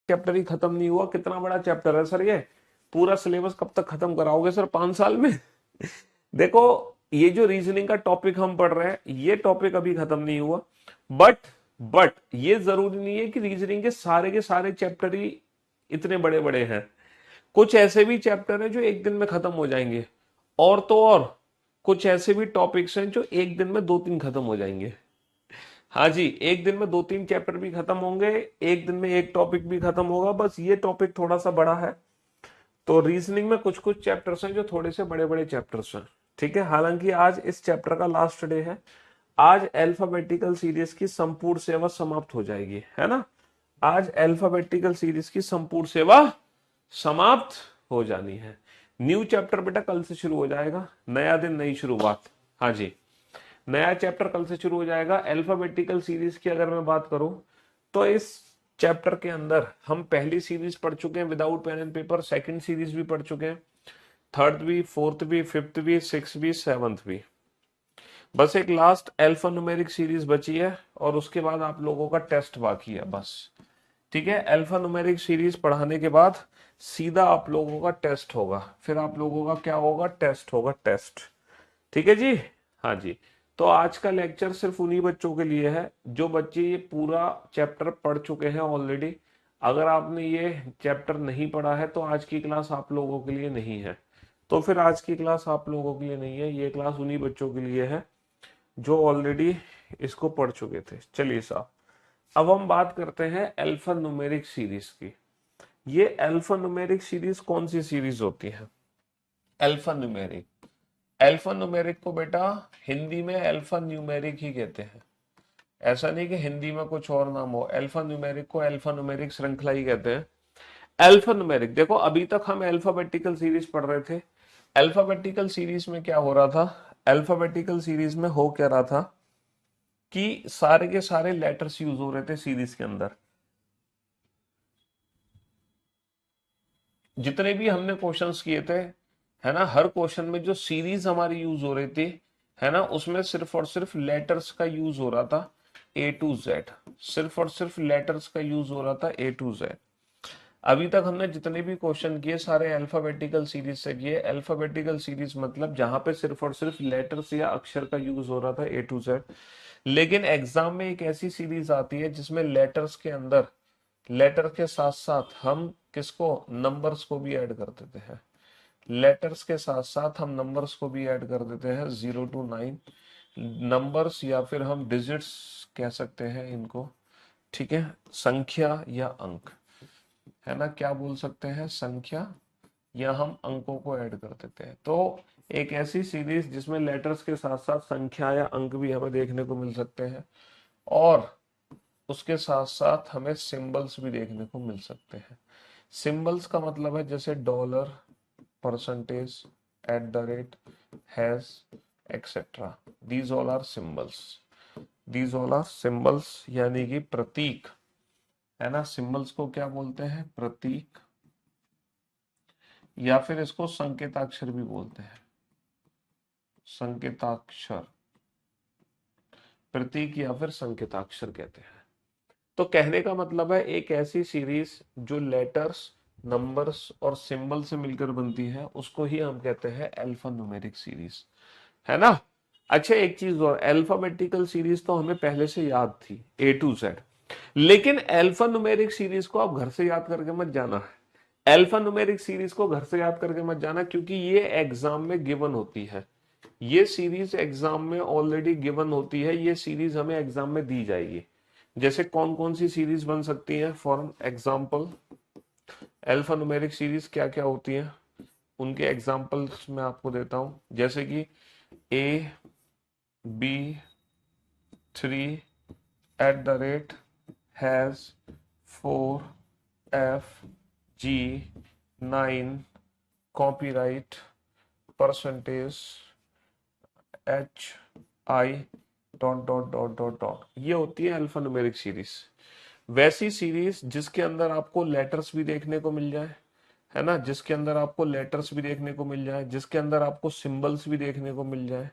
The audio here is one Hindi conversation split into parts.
चैप्टर ही खत्म नहीं हुआ। कितना बड़ा चैप्टर है सर ये, पूरा सिलेबस कब तक खत्म कराओगे सर, 5 साल में? देखो, ये जो रीजनिंग का टॉपिक हम पढ़ रहे हैं, ये टॉपिक अभी खत्म नहीं हुआ। बट बट ये जरूरी नहीं है कि रीजनिंग के सारे चैप्टर ही इतने बड़े बड़े हैं। कुछ ऐसे भी चैप्टर हैं जो एक दिन में खत्म हो जाएंगे, और तो और कुछ ऐसे भी टॉपिक्स हैं जो एक दिन में 2-3 खत्म हो जाएंगे। हाँ जी, एक दिन में 2-3 चैप्टर भी खत्म होंगे, एक दिन में एक टॉपिक भी खत्म होगा। बस ये टॉपिक थोड़ा सा बड़ा है। तो रीजनिंग में कुछ कुछ चैप्टर्स हैं जो थोड़े से बड़े बड़े चैप्टर्स हैं। ठीक है, हालांकि आज इस चैप्टर का लास्ट डे है। आज अल्फाबेटिकल सीरीज की संपूर्ण सेवा समाप्त हो जाएगी, है ना। आज अल्फाबेटिकल सीरीज की संपूर्ण सेवा समाप्त हो जानी है। न्यू चैप्टर बेटा कल से शुरू हो जाएगा, नया दिन नई शुरुआत। हाँ जी, नया चैप्टर कल से शुरू हो जाएगा। अल्फाबेटिकल सीरीज की अगर मैं बात करूं, तो इस चैप्टर के अंदर हम पहली सीरीज पढ़ चुके हैं without pen and paper, second series भी पढ़ चुके हैं, थर्ड भी, फोर्थ भी, फिफ्थ भी, सिक्स भी, सेवंथ भी। बस एक लास्ट अल्फा न्यूमेरिक सीरीज बची है, और उसके बाद आप लोगों का टेस्ट बाकी है बस। ठीक है, अल्फा न्यूमेरिक सीरीज पढ़ाने के बाद सीधा आप लोगों का टेस्ट होगा। फिर आप लोगों का क्या होगा, टेस्ट होगा, टेस्ट। ठीक है जी। हाँ जी, तो आज का लेक्चर सिर्फ उन्हीं बच्चों के लिए है जो बच्चे ये पूरा चैप्टर पढ़ चुके हैं ऑलरेडी। अगर आपने ये चैप्टर नहीं पढ़ा है तो आज की क्लास आप लोगों के लिए नहीं है। तो फिर आज की क्लास आप लोगों के लिए नहीं है, ये क्लास उन्हीं बच्चों के लिए है जो ऑलरेडी इसको पढ़ चुके थे। चलिए साहब, अब हम बात करते हैं अल्फा न्यूमेरिक सीरीज की। ये अल्फा न्यूमेरिक सीरीज कौन सी सीरीज होती है? अल्फा न्यूमेरिक, अल्फा न्यूमेरिक को बेटा हिंदी में अल्फा न्यूमेरिक ही कहते हैं। ऐसा नहीं कि हिंदी में कुछ और नाम हो, अल्फा न्यूमेरिक को अल्फा न्यूमेरिक श्रृंखला ही कहते हैं। अल्फा न्यूमेरिक, देखो अभी तक हम अल्फाबेटिकल सीरीज पढ़ रहे थे। अल्फाबेटिकल सीरीज में क्या हो रहा था, अल्फाबेटिकल सीरीज में हो क्या रहा था कि सारे के सारे लेटर्स यूज हो रहे थे सीरीज के अंदर। जितने भी हमने क्वेश्चंस किए थे, है ना, हर क्वेश्चन में जो सीरीज हमारी यूज हो रही थी, है ना, उसमें सिर्फ और सिर्फ लेटर्स का यूज हो रहा था A to Z। सिर्फ और सिर्फ लेटर्स का यूज हो रहा था A to Z। अभी तक हमने जितने भी क्वेश्चन किए सारे अल्फाबेटिकल सीरीज से किए। अल्फाबेटिकल सीरीज मतलब जहां पे सिर्फ और सिर्फ लेटर्स या अक्षर का यूज हो रहा था A to Z। लेकिन एग्जाम में एक ऐसी सीरीज आती है जिसमें लेटर्स के अंदर, लेटर के साथ साथ हम किसको, नंबर्स को भी ऐड कर देते हैं। लेटर्स के साथ साथ हम नंबर्स को भी ऐड कर देते हैं, 0 to 9 नंबर्स, या फिर हम डिजिट्स कह सकते हैं इनको। ठीक है, संख्या या अंक, है ना, क्या बोल सकते हैं, संख्या या हम अंकों को ऐड कर देते हैं। तो एक ऐसी सीरीज जिसमें लेटर्स के साथ साथ संख्या या अंक भी हमें देखने को मिल सकते हैं, और उसके साथ साथ हमें सिंबल्स भी देखने को मिल सकते हैं। सिंबल्स का मतलब है जैसे dollar, percentage, @ hash, etcetera. These all are symbols, these all are symbols, यानी कि प्रतीक, है ना। सिंबल्स को क्या बोलते हैं, प्रतीक, या फिर इसको संकेताक्षर भी बोलते हैं, संकेताक्षर, प्रतीक या फिर संकेताक्षर कहते हैं। तो कहने का मतलब है एक ऐसी सीरीज जो लेटर्स, नंबर्स और सिंबल से मिलकर बनती है, उसको ही हम कहते हैं अल्फा न्यूमेरिक सीरीज, है ना। अच्छा, एक चीज और, अल्फाबेटिकल सीरीज तो हमें पहले से याद थी A to Z, लेकिन अल्फा न्यूमेरिक सीरीज को आप घर से याद करके मत जाना है। अल्फा न्यूमेरिक सीरीज को घर से याद करके मत जाना, क्योंकि ये एग्जाम में गिवन होती है। ये सीरीज एग्जाम में ऑलरेडी गिवन होती है, ये सीरीज हमें एग्जाम में दी जाएगी। जैसे कौन कौन सी सीरीज बन सकती है, for example alpha numeric series क्या क्या होती है, उनके एग्जाम्पल्स मैं आपको देता हूं। जैसे कि AB3 has 4FG9 copyright percentage HI ... ये होती है अल्फा न्यूमेरिक सीरीज। वैसी सीरीज जिसके अंदर आपको लेटर्स भी देखने को मिल जाए, है ना, जिसके अंदर आपको लेटर्स भी देखने को मिल जाए, जिसके अंदर आपको सिंबल्स भी देखने को मिल जाए,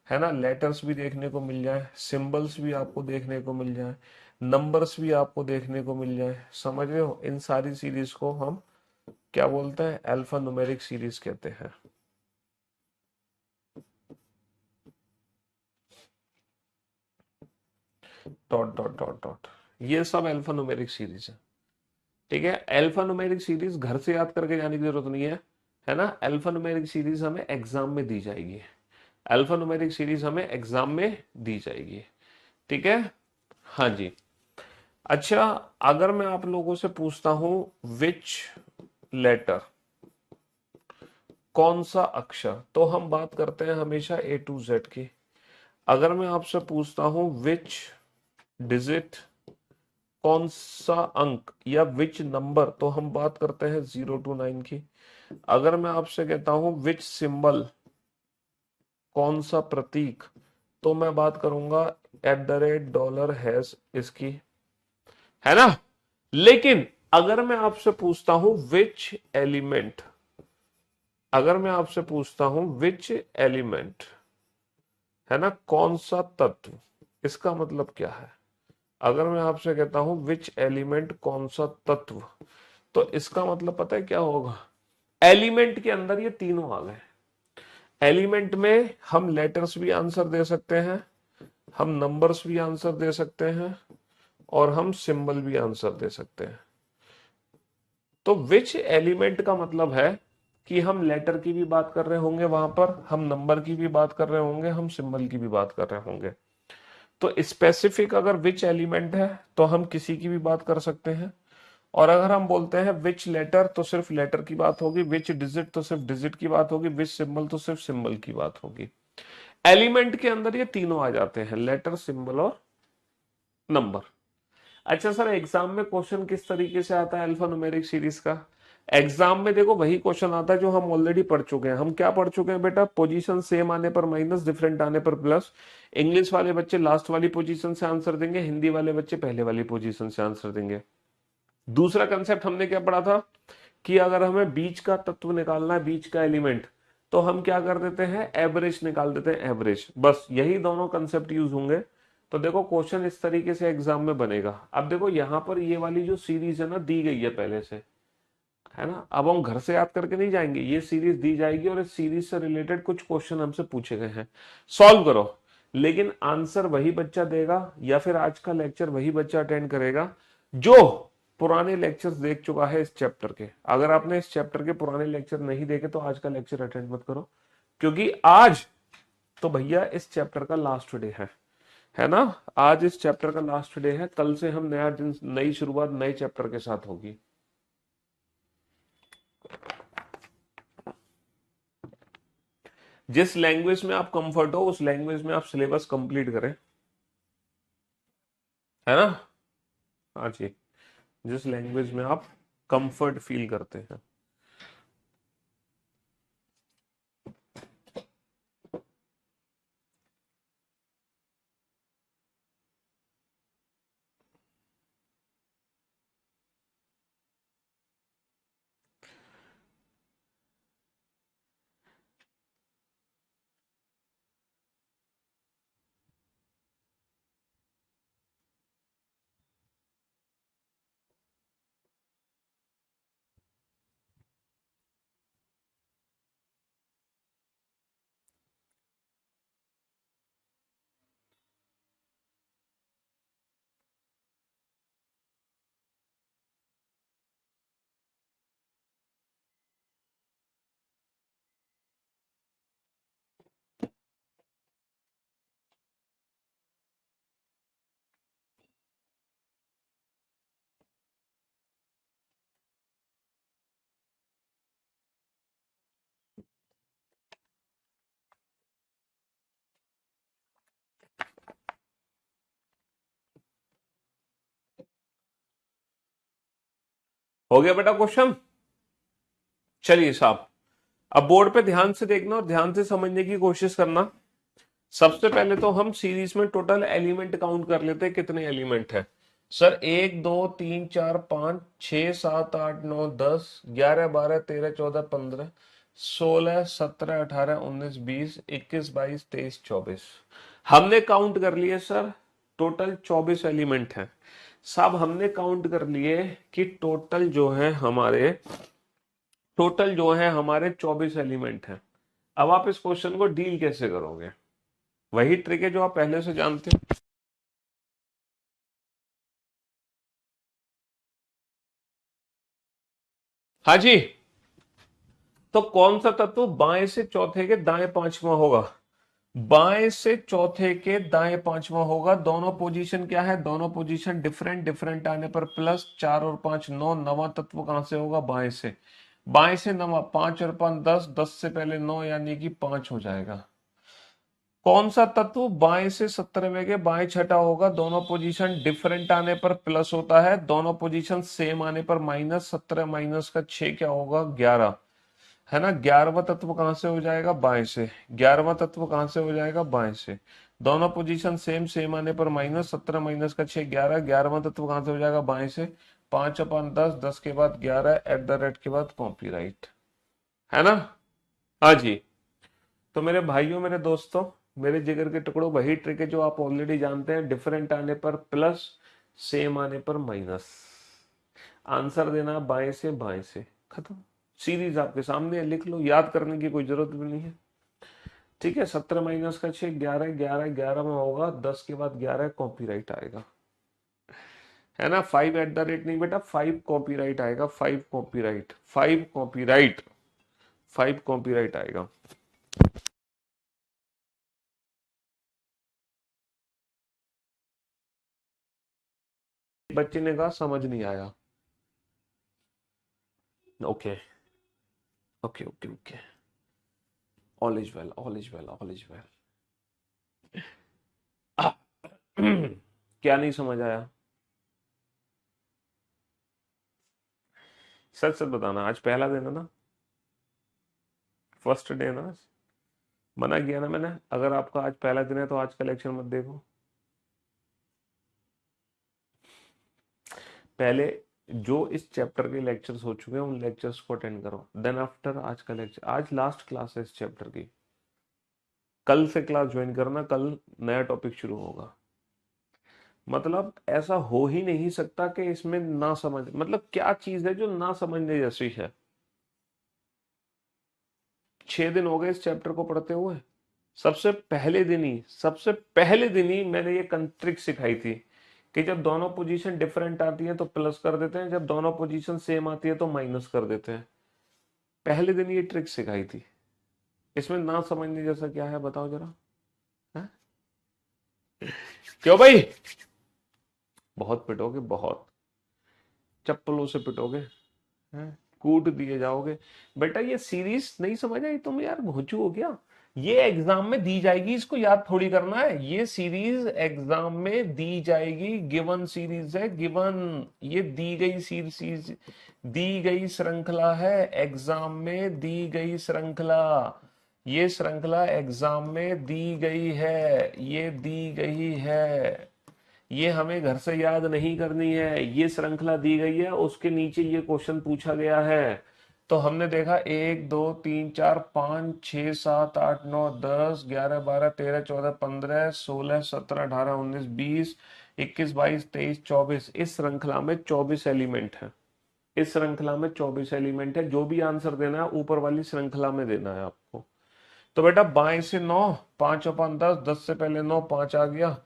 है ना, लेटर्स भी देखने को मिल जाए, सिंबल्स भी आपको देखने को मिल जाए, नंबर्स भी आपको देखने को मिल जाए, समझ रहे हो। इन सारी सीरीज को हम क्या बोलते हैं, अल्फा न्यूमेरिक सीरीज कहते हैं। डॉट डॉट डॉट डॉट, ये सब अल्फा न्यूमेरिक सीरीज है। ठीक है, अल्फा न्यूमेरिक सीरीज घर से याद करके जाने की जरूरत नहीं है ना। अल्फा न्यूमेरिक सीरीज हमें एग्जाम में दी जाएगी, अल्फा न्यूमेरिक सीरीज हमें एग्जाम में दी जाएगी। ठीक है, हाँ जी। अच्छा, अगर मैं आप लोगों से पूछता हूं विच लेटर, कौन सा अक्षर, तो हम बात करते हैं हमेशा ए टू जेड की। अगर मैं आपसे पूछता हूं विच डिजिट, कौन सा अंक या विच नंबर, तो हम बात करते हैं 0 to 9 की। अगर मैं आपसे कहता हूं विच सिंबल, कौन सा प्रतीक, तो मैं बात करूंगा $हैश इसकी, है ना। लेकिन अगर मैं आपसे पूछता हूं विच एलिमेंट, अगर मैं आपसे पूछता हूं विच एलिमेंट, है ना, कौन सा तत्व, इसका मतलब क्या है। अगर मैं आपसे कहता हूं विच एलिमेंट, कौन सा तत्व, तो इसका मतलब पता है क्या होगा। एलिमेंट के अंदर ये तीनों आ गए। एलिमेंट में हम लेटर्स भी आंसर दे सकते हैं, हम नंबर्स भी आंसर दे सकते हैं, और हम सिंबल भी आंसर दे सकते हैं। तो विच एलिमेंट का मतलब है कि हम लेटर की भी बात कर रहे होंगे वहां पर, हम नंबर की भी बात कर रहे होंगे, हम सिंबल की भी बात कर रहे होंगे। तो स्पेसिफिक अगर विच एलिमेंट है तो हम किसी की भी बात कर सकते हैं, और अगर हम बोलते हैं विच लेटर तो सिर्फ लेटर की बात होगी, विच डिजिट तो सिर्फ डिजिट की बात होगी, विच सिंबल तो सिर्फ सिंबल की बात होगी। एलिमेंट के अंदर ये तीनों आ जाते हैं, लेटर, सिंबल और नंबर। अच्छा सर, एग्जाम में क्वेश्चन किस तरीके से आता है अल्फा न्यूमेरिक सीरीज का। एग्जाम में देखो वही क्वेश्चन आता है जो हम ऑलरेडी पढ़ चुके हैं। हम क्या पढ़ चुके हैं बेटा, पोजीशन सेम आने पर माइनस, डिफरेंट आने पर प्लस। इंग्लिश वाले बच्चे लास्ट वाली पोजीशन से आंसर देंगे, हिंदी वाले बच्चे पहले वाली पोजीशन से आंसर देंगे। दूसरा कंसेप्ट हमने क्या पढ़ा था कि अगर हमें बीच का तत्व निकालना है, बीच का एलिमेंट, तो हम क्या कर देते हैं, एवरेज निकाल देते हैं, एवरेज। बस यही दोनों कंसेप्ट यूज होंगे। तो देखो क्वेश्चन इस तरीके से एग्जाम में बनेगा। अब देखो यहां पर ये वाली जो सीरीज है ना, दी गई है पहले से, है ना। अब हम घर से याद करके नहीं जाएंगे, ये सीरीज दी जाएगी और इस सीरीज से रिलेटेड कुछ क्वेश्चन हमसे पूछे गए हैं, सॉल्व करो। लेकिन आंसर वही बच्चा देगा, या फिर आज का लेक्चर वही बच्चा अटेंड करेगा जो पुराने लेक्चर्स देख चुका है इस चैप्टर के। अगर आपने इस चैप्टर के पुराने लेक्चर नहीं देखे तो आज का लेक्चर अटेंड मत करो, क्योंकि आज तो भैया इस चैप्टर का लास्ट डे है ना। आज इस चैप्टर का लास्ट डे है, कल से हम नया दिन, नई शुरुआत नए चैप्टर के साथ होगी। जिस लैंग्वेज में आप कंफर्ट हो उस लैंग्वेज में आप सिलेबस कंप्लीट करें, है ना। हाँ जी, जिस लैंग्वेज में आप कंफर्ट फील करते हैं। हो गया बेटा क्वेश्चन। चलिए साहब, अब बोर्ड पे ध्यान से देखना और ध्यान से समझने की कोशिश करना। सबसे पहले तो हम सीरीज में टोटल एलिमेंट काउंट कर लेते हैं, कितने एलिमेंट है। सर 1 2 3 4 5 6 7 8 9 10 11 12 13 14 15 16 17 18 19 20 21 22 23 24 हमने काउंट कर लिए सर, टोटल 24 एलिमेंट हैं। साहब हमने काउंट कर लिए कि टोटल जो है हमारे 24 एलिमेंट हैं। अब आप इस क्वेश्चन को डील कैसे करोगे? वही ट्रिक है जो आप पहले से जानते हैं। हाँ जी। तो कौन सा तत्व बाएं से चौथे के दाएं पांचवा होगा? बाएं से चौथे के दाएं पांचवा होगा। दोनों पोजीशन क्या है? दोनों पोजीशन डिफरेंट, डिफरेंट आने पर प्लस 4 और 5 9। नवा तत्व कहां से होगा? बाएं से। बाएं से नवा, 5 और 5 10, 10 से पहले 9 यानी कि 5 हो जाएगा। कौन सा तत्व बाएं से 17वें के बाएं छठा होगा? दोनों पोजीशन डिफरेंट आने पर प्लस होता है, दोनों पोजीशन सेम आने पर माइनस। 17 माइनस का 6 क्या होगा? 11, है ना। 11वां तत्व कहां से हो जाएगा? बाएं से। 11वां तत्व कहां से हो जाएगा? बाएं से। दोनों पोजीशन सेम, सेम आने पर माइनस। 17 माइनस का 6 11। 11वां तत्व कहां से हो जाएगा? बाएं से। 5/10, 10 के बाद 11, एट द रेट के बाद कॉपीराइट, है ना। हाँ जी। तो मेरे भाइयों, मेरे दोस्तों, मेरे जिगर के टुकड़ों, वही ट्रिक है जो आप ऑलरेडी जानते हैं। डिफरेंट आने पर प्लस, सेम आने पर माइनस। आंसर देना बाएं से बाएं से, खत्म। सीरीज आपके सामने है, लिख लो, याद करने की कोई जरूरत भी नहीं है। ठीक है। 17 माइनस का 6 11, 11 11 में होगा, 10 के बाद 11 कॉपीराइट आएगा, है ना। 5 एट द रेट नहीं बेटा, 5 कॉपीराइट आएगा। 5 कॉपीराइट, 5 कॉपीराइट, 5 कॉपीराइट आएगा। बच्चे ने कहा समझ नहीं आया। Okay okay okay okay. All is well, all is well, all is well. क्या नहीं समझ आया? सच सच बताना, आज पहला दिन है ना, फर्स्ट डे ना आज। मना किया ना मैंने, अगर आपका आज पहला दिन है तो आज का लेक्चर मत देखो। पहले जो इस चैप्टर के लेक्चर्स हो चुके हैं उन लेक्चर्स को अटेंड करो, देन आफ्टर आज का लेक्चर। आज लास्ट क्लास है इस चैप्टर की। कल से क्लास ज्वाइन करना, कल नया टॉपिक शुरू होगा। मतलब ऐसा हो ही नहीं सकता कि इसमें ना समझ, मतलब क्या चीज है जो ना समझने जैसी है? 6 दिन हो गए इस चैप्टर को पढ़ते हुए। सबसे पहले दिन ही मैंने ये ट्रिक सिखाई थी कि जब दोनों पोजीशन डिफरेंट आती है तो प्लस कर देते हैं, जब दोनों पोजीशन सेम आती है तो माइनस कर देते हैं। पहले दिन ये ट्रिक सिखाई थी। इसमें ना समझने जैसा क्या है बताओ जरा, है? क्यों भाई? बहुत पिटोगे, बहुत चप्पलों से पिटोगे, हैं? कूट दिए जाओगे। बेटा ये सीरीज नहीं समझ आई तुम? यार भोचू हो क्या? ये एग्जाम में दी जाएगी, इसको याद थोड़ी करना है। ये सीरीज एग्जाम में दी जाएगी, गिवन सीरीज है, गिवन। ये दी गई सीरीज, दी गई श्रृंखला है, एग्जाम में दी गई श्रृंखला। ये श्रृंखला एग्जाम में दी गई है, ये दी गई है। ये हमें घर से याद नहीं करनी है, ये श्रृंखला दी गई है, उसके नीचे ये क्वेश्चन पूछा गया है। तो हमने देखा 1 2 3 4 5 6 7 8 9 10 11 12 13 14 15 16 17 18 19 20 21 22 23 24 इस श्रृंखला में 24 एलिमेंट है। इस श्रृंखला में 24 एलिमेंट है। जो भी आंसर देना है ऊपर वाली श्रृंखला में देना है आपको। तो बेटा बाएं से 9, 5/10, 10 से पहले 9, 5 आ गया।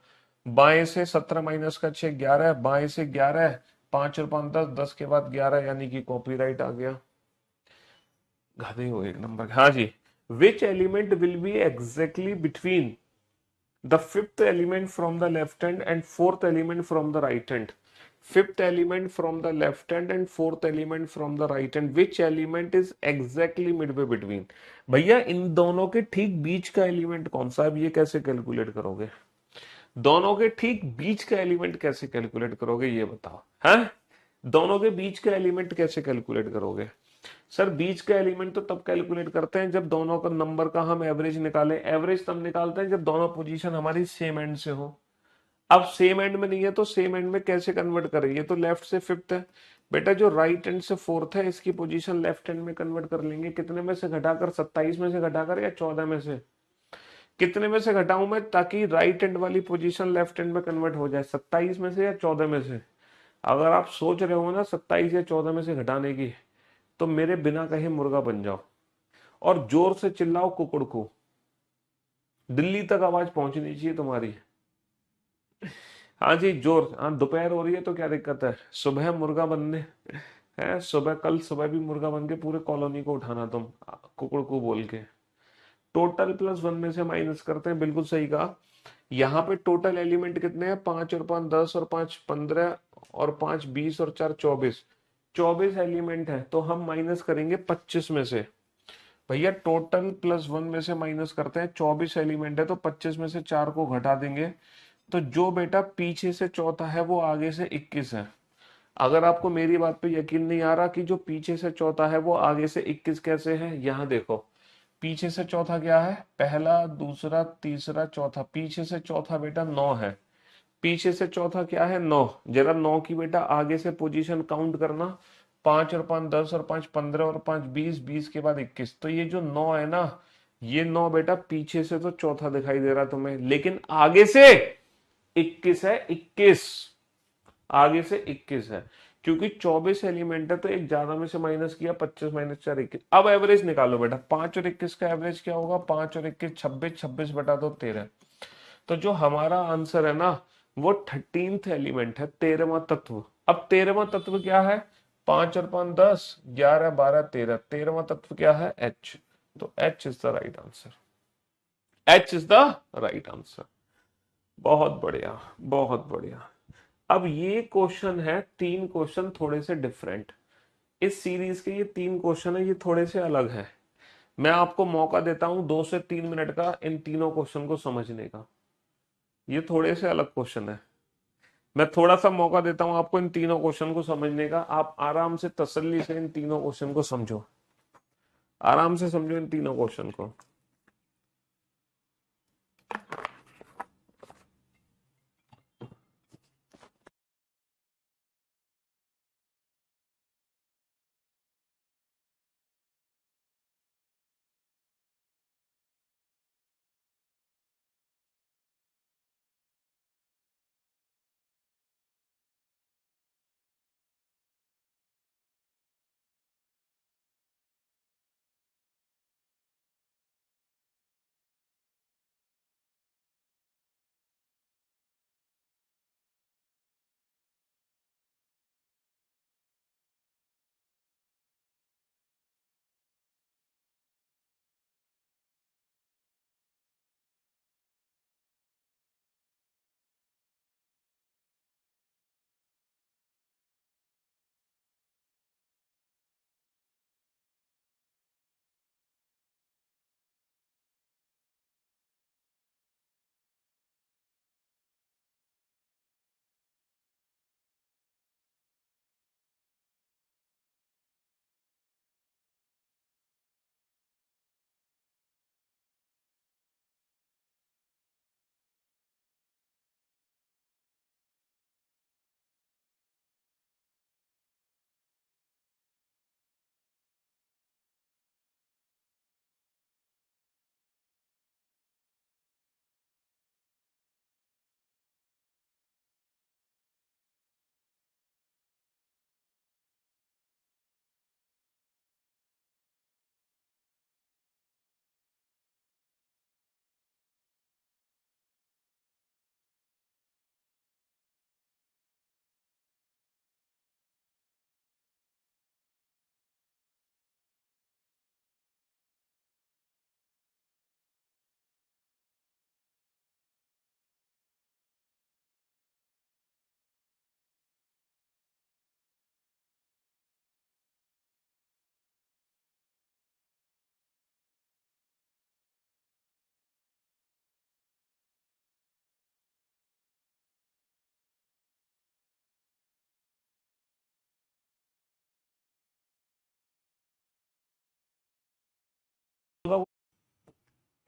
बाएं से 17 माइनस का 6 11, बाएं से 11, 5/10, 10 के बाद 11 यानी कि कॉपीराइट आ गया। गधे हो एक नंबर। हाँ जी। Which element will be exactly between the fifth element from the left hand and fourth element from the right hand? Fifth element from the left hand and fourth element from the right hand, which element is exactly midway between? भैया इन दोनों के ठीक बीच का एलिमेंट कौन सा? अब ये कैसे कैलकुलेट करोगे? दोनों के ठीक बीच का एलिमेंट कैसे कैलकुलेट करोगे ये बताओ, हैं? दोनों के बीच का एलिमेंट कैसे कैलकुलेट करोगे? सर बीच का एलिमेंट तो तब कैलकुलेट करते हैं जब दोनों का नंबर का हम एवरेज निकालें। एवरेज तब निकालते हैं जब दोनों पोजीशन हमारी सेम एंड से हो। अब सेम एंड में नहीं है तो सेम एंड में कैसे कन्वर्ट करें? ये तो लेफ्ट से फिफ्थ है बेटा, जो राइट एंड से फोर्थ है इसकी पोजीशन लेफ्ट एंड में कन्वर्ट कर लेंगे। कितने में से घटाकर? 27 में से घटाकर या 14 में से? कितने में से घटाऊं मैं ताकि राइट एंड वाली पोजीशन लेफ्ट एंड में कन्वर्ट हो जाए? 27 में से या 14 में से? अगर आप सोच रहे हो ना 27 या 14 में से घटाने की, तो मेरे बिना कहे मुर्गा बन जाओ और जोर से चिल्लाओ कुकुड़ को, दिल्ली तक आवाज पहुंचनी चाहिए तुम्हारी। हाँ जी जोर, हाँ दोपहर हो रही है तो क्या दिक्कत है, सुबह मुर्गा बनने है, सुबह कल सुबह भी मुर्गा बन के पूरे कॉलोनी को उठाना तुम, कुकुड़ को बोल के। टोटल प्लस वन में से माइनस करते हैं, बिल्कुल सही कहा। यहाँ पे टोटल एलिमेंट कितने हैं, 5 और 5 10 और 5 15 और 5 20 और 4 24, 24 एलिमेंट है, तो हम माइनस करेंगे 25 में से। भैया टोटल प्लस वन में से माइनस करते हैं, 24 एलिमेंट है तो 25 में से 4 को घटा देंगे, तो जो बेटा पीछे से चौथा है वो आगे से 21 है। अगर आपको मेरी बात पे यकीन नहीं आ रहा कि जो पीछे से चौथा है वो आगे से 21 कैसे है, यहाँ देखो, पीछे से चौथा क्या है, पहला दूसरा तीसरा चौथा, पीछे से चौथा बेटा 9 है, पीछे से चौथा क्या है 9, जरा 9 की बेटा आगे से पोजीशन काउंट करना, 5 और 5 10 और 5 15 और 5 20, 20 के बाद 21, तो ये जो 9 है ना, ये 9 बेटा पीछे से तो चौथा दिखाई दे रहा तुम्हें, लेकिन आगे से 21 है, 21 आगे से 21 है, क्योंकि 24 एलिमेंट है तो एक ज्यादा में से माइनस किया, 25 - 4 21। अब एवरेज निकालो बेटा, 5 और 21 का एवरेज क्या होगा, 5 और 21 26, 26 बटा दो 13, तो जो हमारा आंसर है ना वो 13th एलिमेंट है, 13वां तत्व। अब 13वां तत्व क्या है, 5 और 5 10 11 12 13, 13वां तत्व क्या है एच, तो H is the right answer, H is the right answer. बहुत बढ़िया, बहुत बढ़िया। अब ये क्वेश्चन है, 3 क्वेश्चन थोड़े से डिफरेंट, इस सीरीज के ये 3 क्वेश्चन है, ये थोड़े से अलग है। मैं आपको मौका देता हूं 2 से 3 मिनट का इन तीनों क्वेश्चन को समझने का, ये थोड़े से अलग क्वेश्चन है। मैं थोड़ा सा मौका देता हूं आपको इन तीनों क्वेश्चन को समझने का, आप आराम से तसल्ली से इन तीनों क्वेश्चन को समझो, आराम से समझो इन तीनों क्वेश्चन को।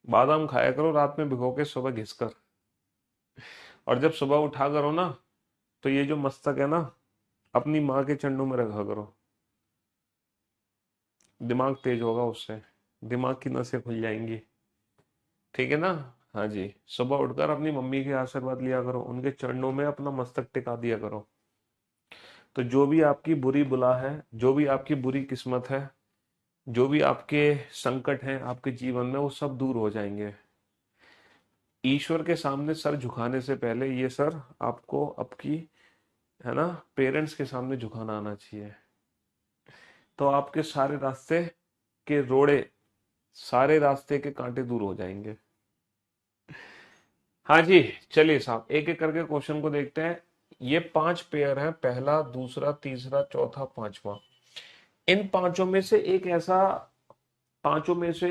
बादाम खाया करो रात में भिगो के सुबह घिसकर, और जब सुबह उठा करो ना, तो ये जो मस्तक है ना, अपनी माँ के चरणों में रखा करो, दिमाग तेज होगा उससे, दिमाग की नसें खुल जाएंगी, ठीक है ना। हाँ जी, सुबह उठकर अपनी मम्मी के आशीर्वाद लिया करो, उनके चरणों में अपना मस्तक टिका दिया करो। तो जो भी आपकी बुरी बुला है, जो भी आपकी बुरी किस्मत है, जो भी आपके संकट हैं आपके जीवन में, वो सब दूर हो जाएंगे। ईश्वर के सामने सर झुकाने से पहले ये सर आपको आपकी, है ना, पेरेंट्स के सामने झुकाना आना चाहिए। तो आपके सारे रास्ते के रोड़े, सारे रास्ते के कांटे दूर हो जाएंगे। हाँ जी, चलिए साहब एक एक करके क्वेश्चन को देखते हैं। ये 5 पेयर हैं, पहला, दूसरा, तीसरा, चौथा, पांचवा। इन पांचों में से एक ऐसा, पांचों में से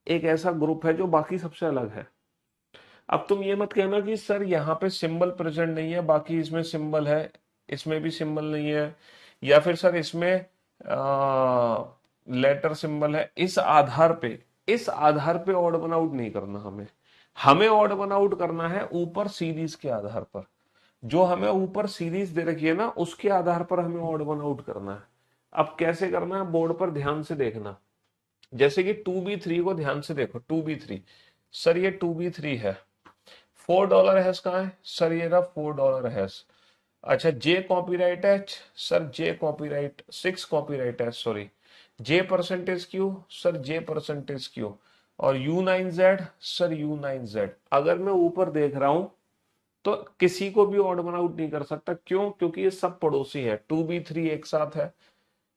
एक ऐसा ग्रुप है जो बाकी सबसे अलग है। अब तुम ये मत कहना कि सर यहाँ पे सिंबल प्रेजेंट नहीं है, बाकी इसमें सिंबल है, इसमें भी सिंबल नहीं है, या फिर सर इसमें लेटर सिंबल है। इस आधार पे ऑड वन आउट नहीं करना हमें। हमें ऑड वन आउट करना है ऊपर सीरीज के आधार पर। जो हमें ऊपर सीरीज दे रखी है ना, उसके आधार पर हमें ऑड वन आउट करना है। अब कैसे करना है, बोर्ड पर ध्यान से देखना। जैसे कि 2B3 को ध्यान से देखो, 2B3, सर ये 2B3 है। $4 हैश कहाँ है, सर ये रहा $4 हैश। अच्छा, जे कॉपीराइट है, सर जे कॉपीराइट, 6 कॉपीराइट है, सॉरी। जे परसेंटेज क्यू, सर जे परसेंटेज क्यू। और U9Z, सर U9Z। अगर मैं ऊपर देख रहा हूं तो किसी को भी ऑड वन आउट नहीं कर सकता। क्यों? क्योंकि ये सब पड़ोसी है। 2B3 एक साथ है,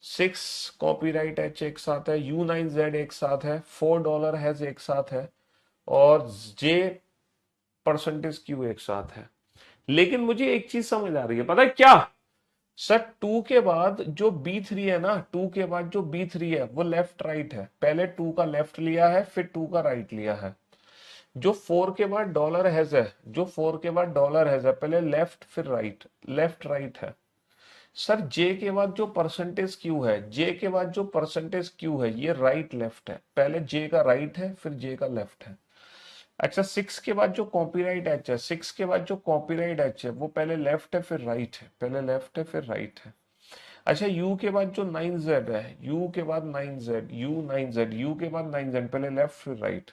6 कॉपीराइट एच एक साथ है, U9Z एक साथ है, $4 हैज एक साथ है, और जे परसेंटेज क्यू एक साथ है। लेकिन मुझे एक चीज समझ आ रही है, पता है क्या? सर 2 के बाद जो B3 है ना, 2 के बाद जो B3 है वो लेफ्ट राइट है। पहले 2 का लेफ्ट लिया है, फिर 2 का राइट लिया है। जो 4 के बाद डॉलर हैज है, जो 4 के बाद डॉलर हैज है, पहले लेफ्ट फिर राइट, लेफ्ट राइट है। सर जे के बाद जो परसेंटेज क्यू है, जे के बाद जो परसेंटेज क्यू है, ये राइट लेफ्ट है। पहले जे का राइट है, फिर जे का लेफ्ट है। अच्छा, 6 के बाद जो कॉपीराइट एच है, 6 के बाद जो कॉपीराइट एच है, वो पहले लेफ्ट है फिर राइट है, पहले लेफ्ट है फिर राइट है। अच्छा, यू के बाद जो 9Z है, यू के बाद 9Z, U9Z, यू के बाद 9Z, पहले लेफ्ट फिर राइट।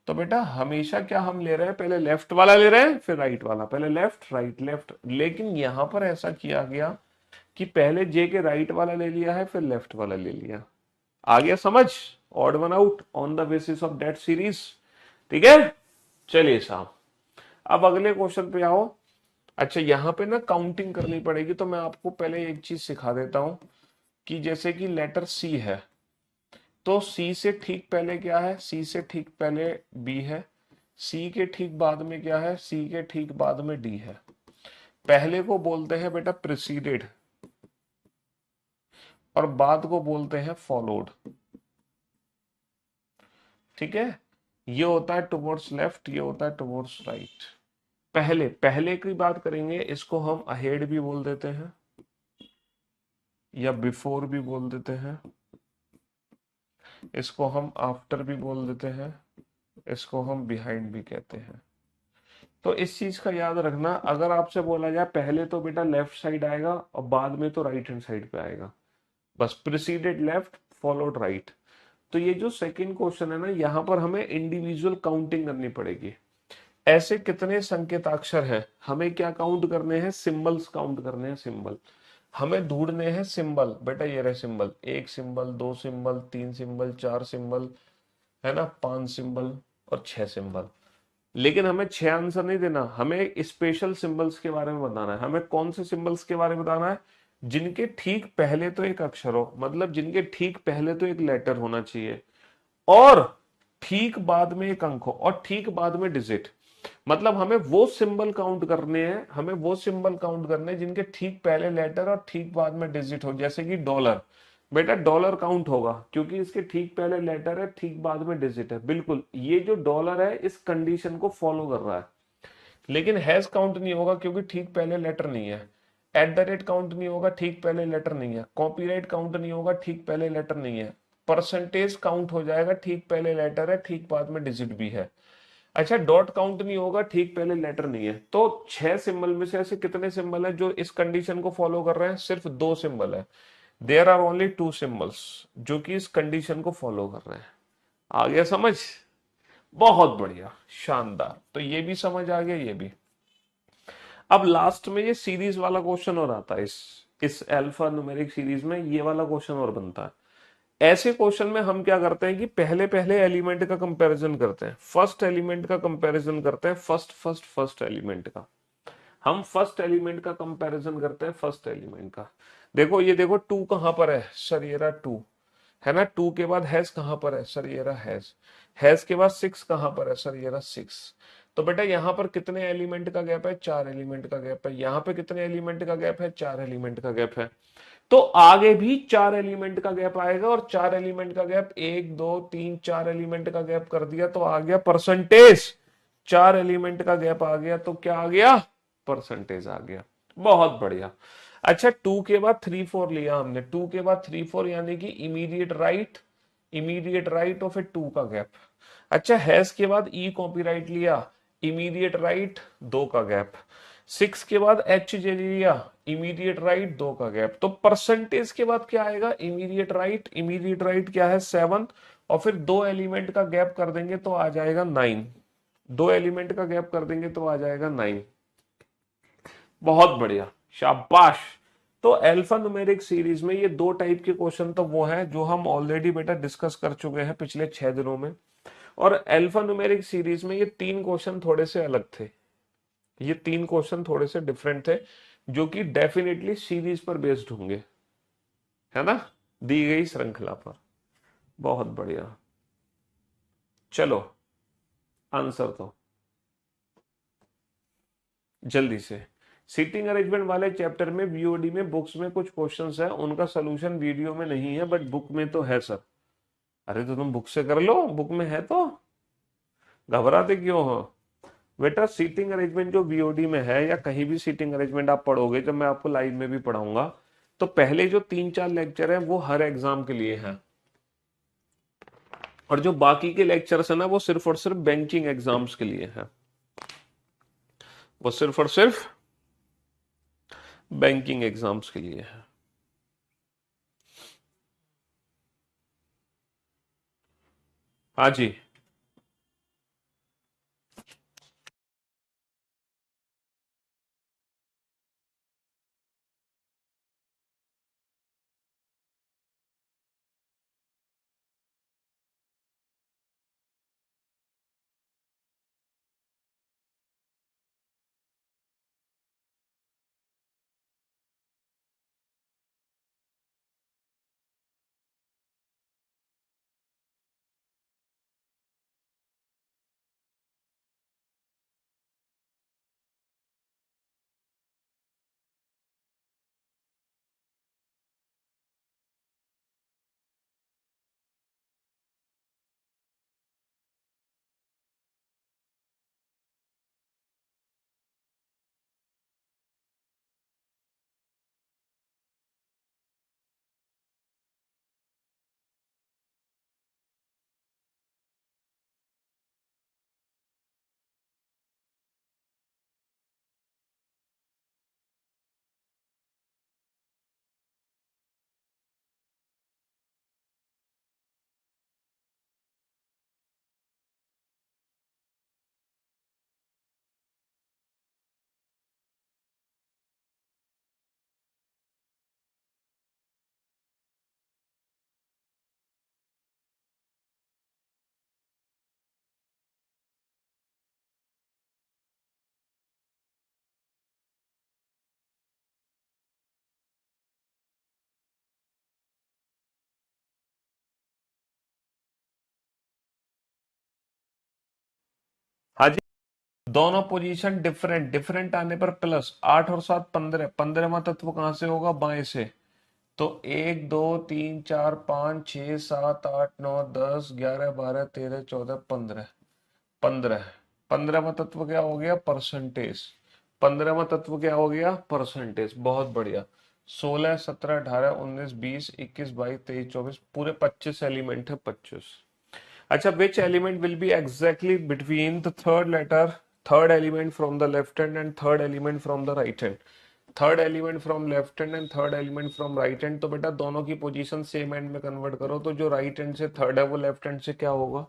तो बेटा हमेशा क्या हम ले रहे हैं, पहले लेफ्ट वाला ले रहे हैं फिर राइट वाला, पहले लेफ्ट राइट लेफ्ट। लेकिन यहां पर ऐसा किया गया कि पहले जे के राइट वाला ले लिया है, फिर लेफ्ट वाला ले लिया। आ गया समझ? Odd one out on the basis of that series. ठीक है, चलिए साहब अब अगले क्वेश्चन पे आओ। अच्छा, यहां पे ना काउंटिंग करनी पड़ेगी, तो मैं आपको पहले एक चीज सिखा देता हूं कि जैसे कि लेटर सी है, तो सी से ठीक पहले क्या है, सी से ठीक पहले बी है, सी के ठीक बाद में क्या है, सी के ठीक बाद में डी है। पहले को बोलते हैं बेटा प्रिसीडेड, और बाद को बोलते हैं फॉलोड। ठीक है, ये होता है टुवर्ड्स लेफ्ट, ये होता है टुवर्ड्स राइट। पहले पहले की बात करेंगे, इसको हम अहेड भी बोल देते हैं या बिफोर भी बोल देते हैं, इसको हम आफ्टर भी बोल देते हैं, इसको हम बिहाइंड भी कहते हैं। तो इस चीज का याद रखना, अगर आपसे बोला जाए पहले, तो बेटा लेफ्ट साइड आएगा और बाद में तो राइट हैंड साइड पे आएगा। बस प्रिसीडेड लेफ्ट फॉलोड राइट। तो ये जो सेकंड क्वेश्चन है ना, यहां पर हमें इंडिविजुअल काउंटिंग करनी पड़ेगी। ऐसे कितने संकेताक्षर हैं, हमें क्या काउंट करने हैं, सिंबल्स काउंट करने हैं, सिंबल। हमें ढूंढने हैं सिंबल। बेटा ये रहे symbol, 1 symbol, 2 symbol, 3 symbol, 4 symbol, है ना, 5 सिंबल और 6 सिंबल। लेकिन हमें 6 आंसर नहीं देना, हमें स्पेशल सिंबल्स के बारे में बताना है। हमें कौन से सिंबल्स के बारे में बताना है? जिनके ठीक पहले तो एक अक्षर हो, मतलब जिनके ठीक पहले तो एक लेटर होना चाहिए, और ठीक बाद में एक अंक हो, और ठीक बाद में डिजिट। मतलब हमें वो सिंबल काउंट करने हैं, हमें वो सिंबल काउंट करने हैं जिनके ठीक पहले लेटर और ठीक बाद में डिजिट हो। जैसे कि डॉलर, बेटा डॉलर काउंट होगा क्योंकि इसके ठीक पहले लेटर है, ठीक बाद में डिजिट है। बिल्कुल, ये जो डॉलर है इस कंडीशन को फॉलो कर रहा है। लेकिन हैज काउंट नहीं होगा क्योंकि ठीक पहले लेटर नहीं है। एट द रेट काउंट नहीं होगा, ठीक पहले लेटर नहीं है। कॉपीराइट काउंट नहीं होगा, ठीक पहले लेटर नहीं है। परसेंटेज काउंट हो जाएगा, ठीक पहले लेटर है, ठीक बाद में डिजिट भी है। अच्छा, डॉट काउंट नहीं होगा, ठीक पहले लेटर नहीं है। तो 6 सिंबल में से ऐसे कितने सिंबल है जो इस कंडीशन को फॉलो कर रहे हैं? सिर्फ 2 सिंबल है। देयर आर ओनली 2 सिंबल्स जो कि इस कंडीशन को फॉलो कर रहे हैं। आ गया समझ? बहुत बढ़िया, शानदार। तो ये भी समझ आ गया, ये भी। अब लास्ट में ये सीरीज वाला क्वेश्चन और आता है, इस अल्फा न्यूमेरिक सीरीज में ये वाला क्वेश्चन और बनता है। ऐसे क्वेश्चन में हम क्या करते हैं कि पहले पहले एलिमेंट का कंपैरिजन करते हैं, फर्स्ट एलिमेंट का कंपैरिजन करते हैं, फर्स्ट एलिमेंट का। हम फर्स्ट एलिमेंट का कंपैरिजन करते हैं फर्स्ट एलिमेंट का। देखो ये देखो टू कहां पर है सर, ये रहा टू, है ना। टू के बाद हैज कहां पर है सर, ये रहा हैज के बाद सिक्स कहां पर है सर, ये रहा सिक्स। तो बेटा यहाँ पर कितने एलिमेंट का गैप है, चार एलिमेंट का गैप है। यहाँ पे कितने एलिमेंट का गैप है, चार एलिमेंट का गैप है। तो आगे भी चार एलिमेंट का गैप आएगा, और चार एलिमेंट का गैप, एक दो तीन चार एलिमेंट का गैप कर दिया तो आ गया परसेंटेज। चार एलिमेंट का गैप आ गया तो क्या आ गया, परसेंटेज आ गया। बहुत बढ़िया। अच्छा टू के बाद थ्री फोर लिया हमने, टू के बाद थ्री फोर यानी कि इमीडिएट राइट और फिर टू का गैप। अच्छा हैज के बाद ई कॉपीराइट लिया, इमीडिएट राइट दो का गैप। सिक्स के बाद एच जे लिया, इमीडिएट राइट दो का गैप। तो परसेंटेज के बाद क्या आएगा, इमीडिएट राइट क्या है, सेवन, और फिर दो एलिमेंट का गैप कर देंगे तो आ जाएगा नाइन। दो एलिमेंट का गैप कर देंगे तो आ जाएगा नाइन। बहुत बढ़िया, शाबाश। तो अल्फा न्यूमेरिक सीरीज में ये दो टाइप के क्वेश्चन तो वो हैं जो हम ऑलरेडी बेटा डिस्कस कर चुके हैं पिछले 6 दिनों में। और अल्फा न्यूमेरिक सीरीज में ये तीन क्वेश्चन थोड़े से अलग थे, ये तीन क्वेश्चन थोड़े से डिफरेंट थे, जो कि डेफिनेटली सीरीज पर बेस्ड होंगे, है ना, दी गई श्रृंखला पर। बहुत बढ़िया। चलो आंसर तो जल्दी से। सीटिंग अरेंजमेंट वाले चैप्टर में वीओडी में बुक्स में कुछ क्वेश्चंस है, उनका सोल्यूशन वीडियो में नहीं है बट बुक में तो है सर। अरे तो तुम बुक से कर लो, बुक में है तो घबराते क्यों हो बेटा। सीटिंग अरेंजमेंट जो वीओडी में है या कहीं भी सीटिंग अरेंजमेंट आप पढ़ोगे, जब मैं आपको लाइव में भी पढ़ाऊंगा, तो पहले जो तीन चार लेक्चर है वो हर एग्जाम के लिए है, और जो बाकी के लेक्चर्स है ना वो सिर्फ और सिर्फ बैंकिंग एग्जाम्स के लिए है, वो सिर्फ और सिर्फ बैंकिंग एग्जाम्स के लिए है। हाँ जी। हाँ जी। दोनों पोजीशन डिफरेंट, डिफरेंट आने पर प्लस, आठ और सात पंद्रह, पंद्रहवा तत्व कहां से होगा, बाएं से। तो एक दो तीन चार पाँच छह सात आठ नौ दस ग्यारह बारह तेरह चौदह पंद्रह, पंद्रह। पंद्रहवा तत्व क्या हो गया, परसेंटेज। पंद्रहवा तत्व क्या हो गया, परसेंटेज। बहुत बढ़िया। 16 17 18 19 20 21 22 23 24, पूरे 25 एलिमेंट है, 25। अच्छा which element will be exactly between the third letter, third element from the left hand and third element from the right hand. Third element from left hand and third element from right hand. तो बेटा दोनों की पोजीशन सेम हैंड में कन्वर्ट करो, तो जो राइट हैंड से थर्ड है वो लेफ्ट हैंड से क्या होगा,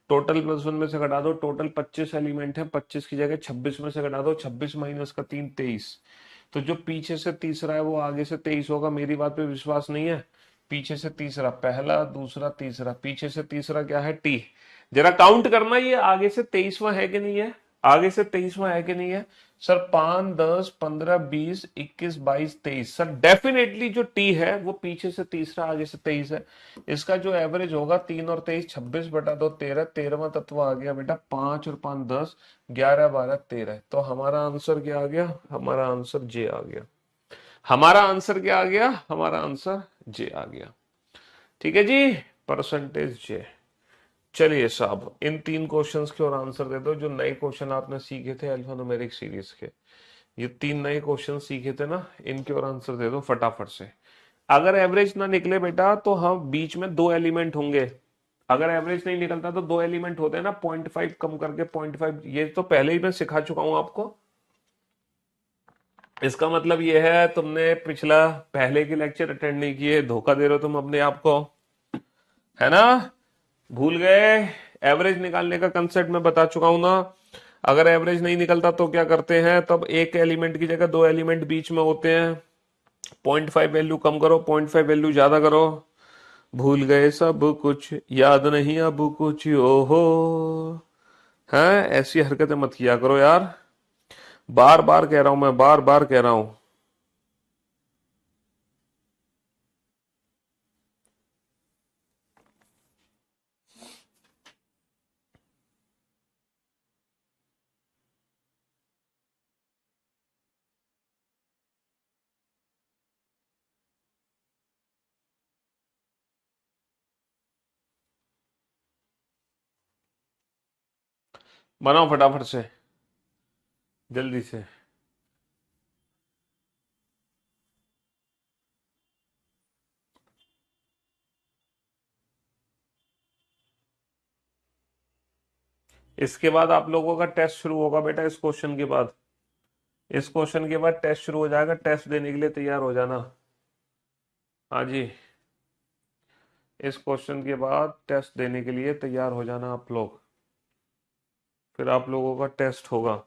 टोटल प्लस वन में से घटा दो, टोटल 25 एलिमेंट है, 25 की जगह 26 में से घटा दो, 26 माइनस का 3 23। तो जो पीछे से तीसरा है वो आगे से 23 होगा। मेरी बात पे विश्वास नहीं है? पीछे से तीसरा, पहला दूसरा तीसरा, पीछे से तीसरा क्या है? टी। जरा काउंट करना, ये आगे से 23वां है कि नहीं है? आगे से 23वां है कि नहीं है? सर 5, 10, 15, 20, 21, 22, 23। सर डेफिनेटली जो टी है वो पीछे से तीसरा आगे से 23 है। इसका जो एवरेज होगा 3 और 23, 26/2 13, 13वां तत्व आ गया बेटा 5 और 5 10, 11 12 13। तो हमारा आंसर क्या आ गया? हमारा आंसर जे आ गया। हमारा आंसर क्या आ गया? हमारा आंसर जे आ गया। ठीक है जी, परसेंटेज जे। चलिए साहब, इन 3 क्वेश्चंस के और आंसर दे दो जो नए क्वेश्चन आपने सीखे थे अल्फान्यूमेरिक सीरीज के। ये 3 नए क्वेश्चन सीखे थे ना, इनके और आंसर दे दो फटाफट से। अगर एवरेज ना निकले बेटा तो हम बीच में 2 एलिमेंट होंगे। अगर एवरेज नहीं निकलता तो 2 एलिमेंट होते हैं ना, 0.5 कम करके 0.5। ये तो पहले ही मैं सिखा चुका हूं आपको। इसका मतलब ये है तुमने पिछला पहले के लेक्चर अटेंड नहीं किए, धोखा दे रहे हो तुम अपने आप को, है ना? भूल गए? एवरेज निकालने का कंसेप्ट मैं बता चुका हूं ना। अगर एवरेज नहीं निकलता तो क्या करते हैं? तब एक एलिमेंट की जगह 2 एलिमेंट बीच में होते हैं। 0.5 वैल्यू कम करो, 0.5 वैल्यू ज्यादा करो। भूल गए सब कुछ, याद नहीं अब कुछ, ओहो। हैं? ऐसी हरकतें मत किया करो यार। बार बार कह रहा हूं मैं, बार बार कह रहा हूं। बनाओ फटाफट से, जल्दी से। इसके बाद आप लोगों का टेस्ट शुरू होगा बेटा। इस क्वेश्चन के बाद, इस क्वेश्चन के बाद टेस्ट शुरू हो जाएगा। टेस्ट देने के लिए तैयार हो जाना। हाँ जी, इस क्वेश्चन के बाद टेस्ट देने के लिए तैयार हो जाना आप लोग। फिर आप लोगों का टेस्ट होगा।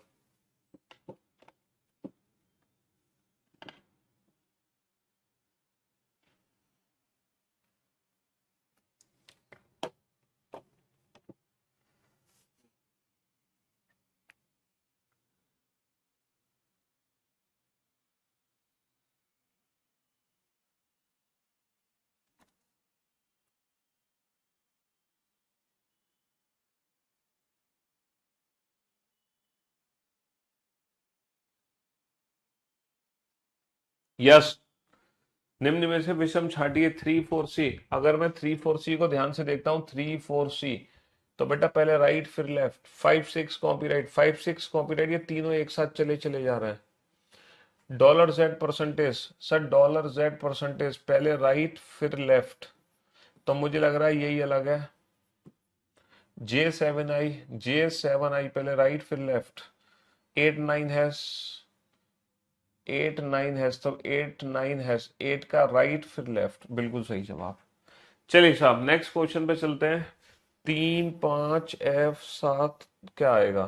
यस, निम्न में से विषम छांटिए 3 4 सी। अगर मैं 3 4 सी को ध्यान से देखता हूं, 3 4 सी, तो बेटा पहले राइट फिर left, 5 6 copy right, 5 6 copy right, ये तीनों एक साथ चले चले जा रहे हैं। Dollar Z percentage, sir dollar Z percentage पहले राइट फिर लेफ्ट, तो मुझे लग रहा है यही अलग है। J7I, J7I पहले राइट फिर लेफ्ट। 8 9 तो 8 9 8 का राइट फिर लेफ्ट, बिल्कुल सही जवाब। चलिए साहब, नेक्स्ट क्वेश्चन पे चलते हैं। 3 5 F 7 क्या आएगा?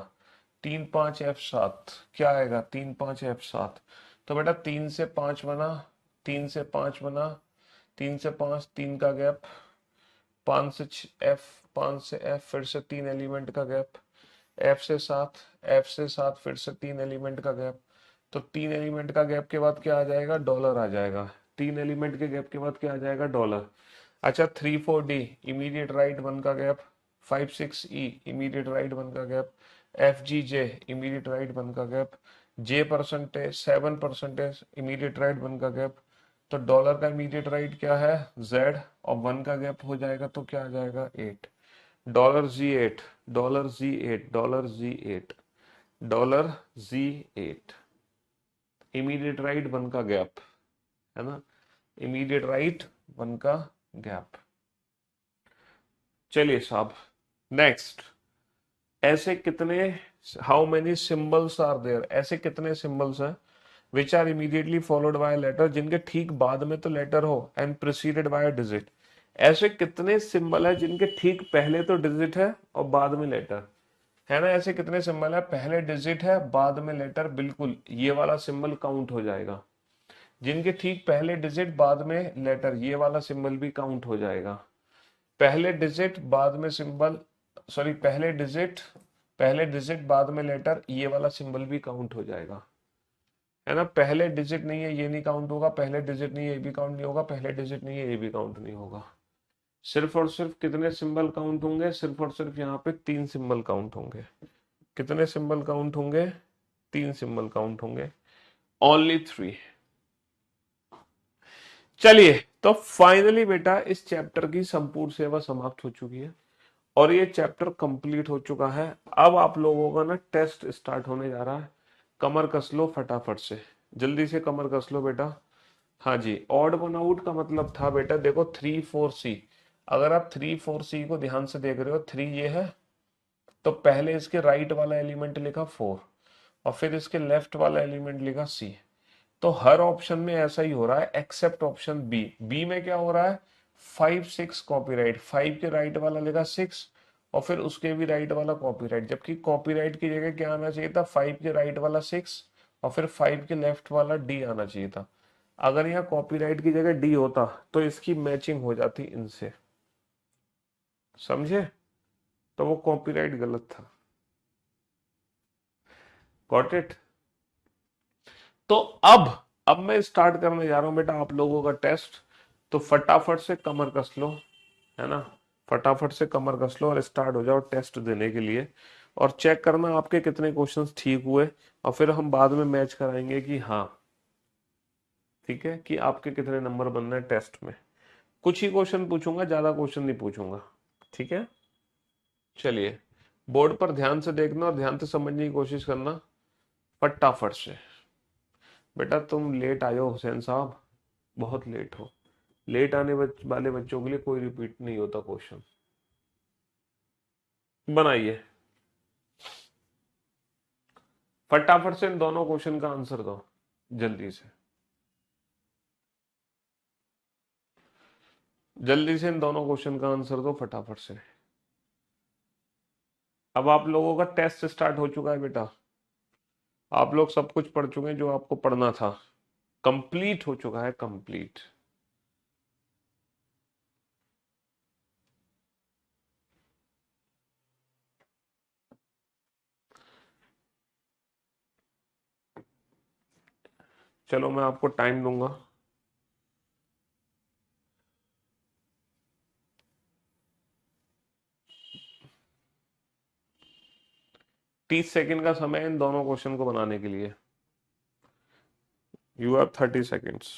3 5 F 7 क्या आएगा? 3 5 F 7। तो बेटा 3 से 5 बना, 3 से 5 बना, 3 से 5 3 का गैप, 5 से F, 5 से F फिर से 3 एलिमेंट का गैप, F से 7, F से 7 फिर से 3 एलिमेंट का गैप। तो 3 एलिमेंट का गैप के बाद क्या आ जाएगा? डॉलर आ जाएगा। 3 एलिमेंट के गैप के बाद क्या आ जाएगा? डॉलर। अच्छा 3 4 D इमीडिएट राइट 1 का गैप, 5 6 E इमीडिएट राइट 1 का gap, FG J immediate right 1 का gap, J percentage 7% immediate right 1 का गैप। तो डॉलर का इमीडिएट राइट क्या है? Z, और 1 का गैप हो जाएगा तो क्या आ जाएगा? 8। Dollar Z8, dollar Z8, dollar Z8, dollar Z8 immediate right 1 का गैप, है ना? इमीडिएट राइट 1 का गैप। चलिए साहब, नेक्स्ट। ऐसे कितने, how many symbols are there, ऐसे कितने सिंबल्स हैं which are immediately followed by letter, जिनके ठीक बाद में तो लेटर हो एंड प्रिसीडेड बाय डिजिट। ऐसे कितने सिंबल है जिनके ठीक पहले तो डिजिट है और बाद में लेटर है ना। ऐसे कितने सिंबल है, पहले डिजिट है बाद में लेटर, बिल्कुल ये वाला सिंबल काउंट हो जाएगा। जिनके ठीक पहले डिजिट बाद में लेटर, ये वाला सिंबल भी काउंट हो जाएगा। पहले डिजिट बाद में सिंबल, सॉरी पहले डिजिट बाद में लेटर, ये वाला सिंबल भी काउंट हो जाएगा। है ना, पहले डिजिट नहीं है ये नहीं काउंट होगा, पहले डिजिट नहीं है ये भी काउंट नहीं होगा, पहले डिजिट नहीं है ये भी काउंट नहीं होगा। सिर्फ और सिर्फ कितने सिंबल काउंट होंगे, सिर्फ और सिर्फ यहाँ पे 3 सिंबल काउंट होंगे। कितने सिंबल काउंट होंगे, 3 सिंबल काउंट होंगे, ओनली 3। चलिए, तो फाइनली बेटा इस चैप्टर की संपूर्ण सेवा समाप्त हो चुकी है और ये चैप्टर कंप्लीट हो चुका है। अब आप लोगों का ना टेस्ट स्टार्ट होने जा रहा है। कमर कस लो फटाफट से, जल्दी से कमर कस लो बेटा। हाँ जी, ऑड वन आउट का मतलब था बेटा, देखो 3 4 C। अगर आप 3 4 C को ध्यान से देख रहे हो, 3 ये है तो पहले इसके राइट वाला एलिमेंट लिखा 4 और फिर इसके लेफ्ट वाला एलिमेंट लिखा C। तो हर ऑप्शन में ऐसा ही हो रहा है एक्सेप्ट ऑप्शन बी। बी में क्या हो रहा है, 5 6 कॉपीराइट, 5 के राइट वाला लिखा 6 और फिर उसके भी राइट वाला कॉपीराइट, जबकि कॉपीराइट की जगह क्या आना चाहिए था, 5 के राइट वाला 6 और फिर 5 के लेफ्ट वाला डी आना चाहिए था। अगर यहाँ कॉपीराइट की जगह डी होता तो इसकी मैचिंग हो जाती इनसे, समझे। तो वो कॉपीराइट गलत था। Got it. तो अब मैं स्टार्ट करने जा रहा हूं बेटा आप लोगों का टेस्ट। तो फटाफट से कमर कस लो, है ना, फटाफट से कमर कस लो और स्टार्ट हो जाओ टेस्ट देने के लिए। और चेक करना आपके कितने क्वेश्चंस ठीक हुए और फिर हम बाद में मैच कराएंगे कि हाँ ठीक है, कि आपके कितने नंबर बनने हैं टेस्ट में। कुछ ही क्वेश्चन पूछूंगा, ज्यादा क्वेश्चन नहीं पूछूंगा, ठीक है। चलिए, बोर्ड पर ध्यान से देखना और ध्यान से समझने की कोशिश करना फटाफट से। बेटा तुम लेट आए हो हुसैन साहब, बहुत लेट हो। लेट आने वाले बच्चों के लिए कोई रिपीट नहीं होता क्वेश्चन। बनाइए फटाफट से, इन दोनों क्वेश्चन का आंसर दो जल्दी से, जल्दी से इन दोनों क्वेश्चन का आंसर दो फटाफट से। अब आप लोगों का टेस्ट स्टार्ट हो चुका है बेटा, आप लोग सब कुछ पढ़ चुके हैं जो आपको पढ़ना था, कंप्लीट हो चुका है, कंप्लीट। चलो मैं आपको टाइम दूंगा। 30 सेकंड का समय है इन दोनों क्वेश्चन को बनाने के लिए। You have 30 seconds.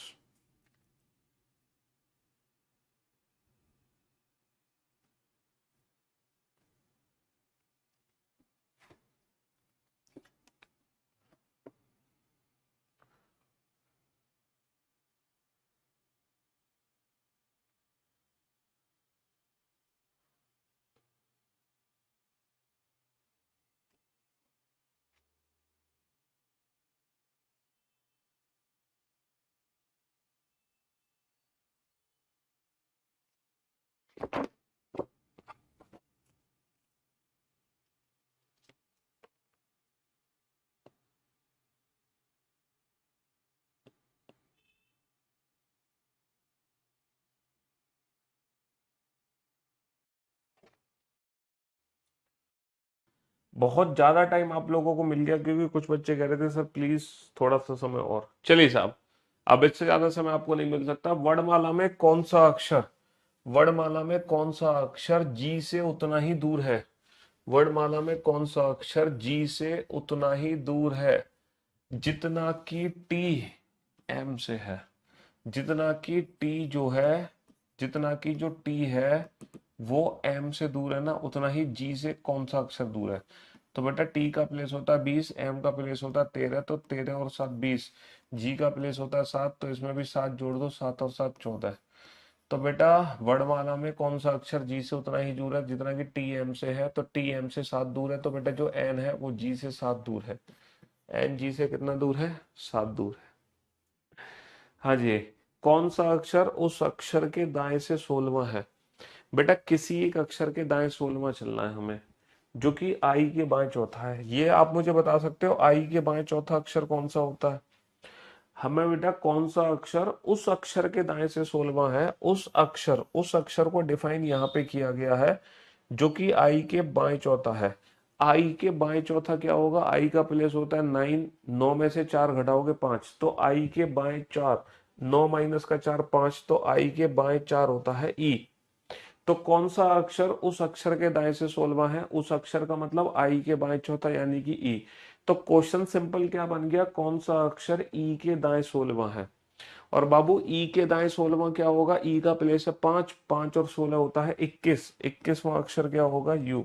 बहुत ज्यादा टाइम आप लोगों को मिल गया क्योंकि कुछ बच्चे कह रहे थे सर प्लीज थोड़ा सा समय और। चलिए साहब, अब इससे ज्यादा समय आपको नहीं मिल सकता। वर्णमाला में कौन सा अक्षर, वर्णमाला में कौन सा अक्षर जी से उतना ही दूर है, वर्णमाला में कौन सा अक्षर जी से उतना ही दूर है जितना कि टी एम से है। जितना कि टी जो है, जितना कि जो टी है वो एम से दूर है ना, उतना ही जी से कौन सा अक्षर दूर है। तो बेटा टी का प्लेस होता है 20, एम का प्लेस होता है 13, तो 13 और 7 20। जी का प्लेस होता है 7, तो इसमें भी 7 जोड़ दो, 7 और 7 14। तो बेटा वर्णमाला में कौन सा अक्षर जी से उतना ही दूर है जितना कि टी एम से है, तो टी एम से 7 दूर है, तो बेटा जो एन है वो जी से 7 दूर है। एन जी से कितना दूर है, 7 दूर है। हाँ जी, कौन सा अक्षर उस अक्षर के दाएं से 16वां है। बेटा किसी एक अक्षर के दाएं 16वां चलना है हमें, जो कि आई के बाएं चौथा है। ये आप मुझे बता सकते हो आई के बाएं चौथा अक्षर कौन सा होता है? हमें बेटा कौन सा अक्षर उस अक्षर के दाएं से 16वां है, उस अक्षर को डिफाइन यहाँ पे किया गया है जो कि आई के बाएं चौथा है। आई के बाएं चौथा क्या होगा? आई का प्लेस होता है 9, 9 में से 4 घटाओगे 5, तो आई के बाएं 4, 9 माइनस का 4 5, तो आई के बाएं 4 होता है ई। तो कौन सा अक्षर उस अक्षर के दाएं से 16वां है? उस अक्षर का मतलब आई के बाएं चौथा यानी कि ई। तो क्वेश्चन सिंपल क्या बन गया? कौन सा अक्षर ई के दाएं 16वां है? और बाबू ई के दाएं 16वां क्या होगा? ई का प्लेस है 5, 5 और 16 होता है 21, 21वां अक्षर क्या होगा? यू।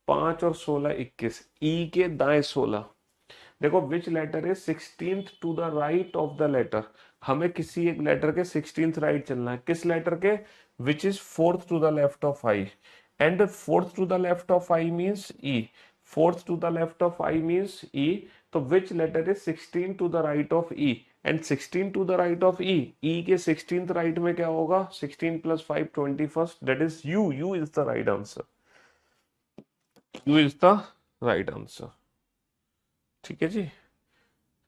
5 और 16 21, ई के दाएं 16। देखो which letter is 16th to the right of the letter. हमें किसी एक लेटर के 16th राइट चलना है। किस लेटर के? Which is fourth to the left of I. And fourth to the left of I means E. Fourth to the left of I means E. तो which letter is 16 to the right of E? And 16 to the right of E, E के 16th राइट में क्या होगा? 16 plus 5 21, that is U. U is the right answer. U is the right answer. ठीक है जी,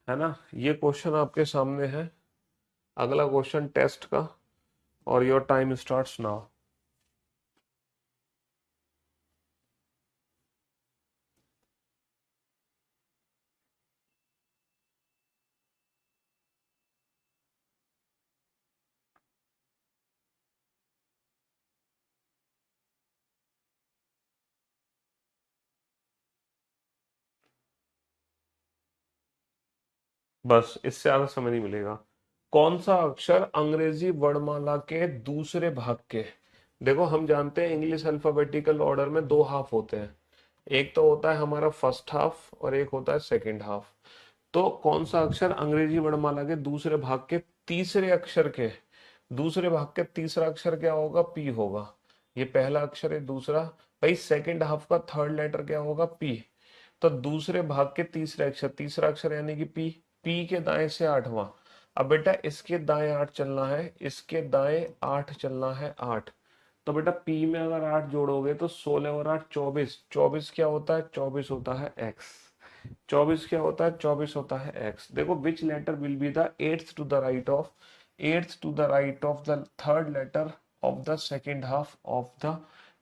है ना? ये क्वेश्चन आपके सामने है। अगला क्वेश्चन टेस्ट का, और योर टाइम स्टार्ट्स नाउ। बस इससे ज्यादा समय नहीं मिलेगा। कौन सा अक्षर अंग्रेजी वर्णमाला के दूसरे भाग के, देखो हम जानते हैं इंग्लिश अल्फाबेटिकल ऑर्डर में दो हाफ होते हैं, एक तो होता है हमारा फर्स्ट हाफ और एक होता है सेकंड हाफ। तो कौन सा अक्षर अंग्रेजी वर्णमाला के दूसरे भाग के तीसरे अक्षर के, दूसरे भाग के तीसरा अक्षर क्या होगा? पी होगा। ये पहला अक्षर है। दूसरा, भाई सेकंड हाफ का थर्ड लेटर क्या होगा? पी। तो दूसरे भाग के तीसरे अक्षर, तीसरा अक्षर यानी कि पी, पी के दाएं से 8वां। अब बेटा इसके दाएं 8 चलना है, इसके दाएं 8 चलना है 8। तो बेटा पी में अगर 8 जोड़ोगे तो 16 और 8 24, 24 क्या होता है? 24 होता है एक्स। 24 क्या होता है? 24 होता है एक्स। देखो which letter will be the eighth to the right of, eighth to the right of the third letter of the second half of the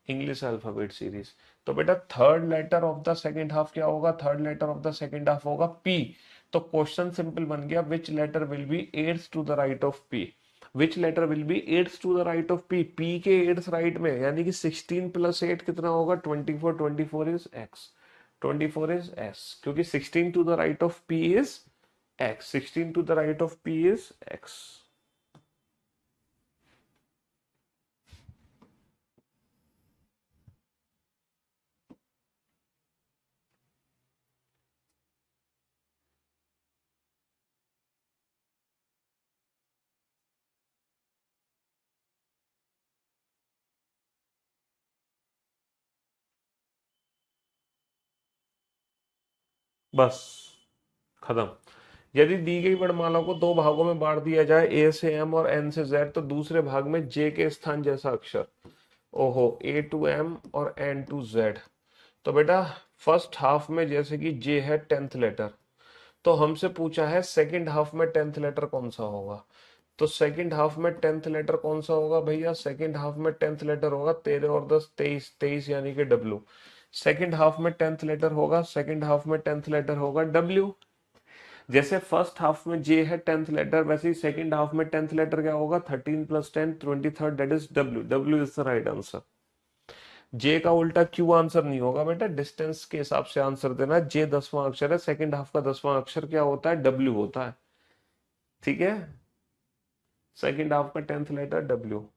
English alphabet series. तो बेटा third letter of the second half क्या होगा? Third letter of the second half होगा पी। तो क्वेश्चन सिंपल बन गया, which letter will be eighth to the right of P? Which letter will be eighth to the right of P? P के एट्थ राइट में, यानी कि 16 प्लस 8 कितना होगा? 24, 24 इज एक्स। 24 is s, क्योंकि 16 to the right of p is x, 16 to the right of p is x। बस खत्म। यदि दी गई वर्णमाला को दो भागों में बांट दिया जाए, ए से एम और एन से जेड, तो दूसरे भाग में जे के स्थान जैसा अक्षर, ओहो, ए टू एम और एन टू जेड। तो बेटा फर्स्ट हाफ में जैसे कि जे है 10th लेटर, तो हमसे पूछा है सेकंड हाफ में 10th लेटर कौन सा होगा? तो सेकंड हाफ में 10th लेटर कौन सा होगा भैया? सेकंड हाफ में 10th लेटर होगा 13 और 10 23, 23 यानी कि डब्ल्यू। सेकंड हाफ में 10th लेटर होगा, सेकंड हाफ में 10th लेटर होगा डब्ल्यू। जैसे फर्स्ट हाफ में जे है 10th लेटर, वैसे ही सेकंड हाफ में 10th लेटर क्या होगा? 13 plus 10 23, that is W. W is the right answer. J का उल्टा क्यू आंसर नहीं होगा बेटा, डिस्टेंस के हिसाब से आंसर देना। जे 10वां अक्षर है, सेकंड हाफ का 10वां अक्षर क्या होता है? डब्ल्यू होता है। ठीक है, सेकंड हाफ का 10th लेटर डब्ल्यू।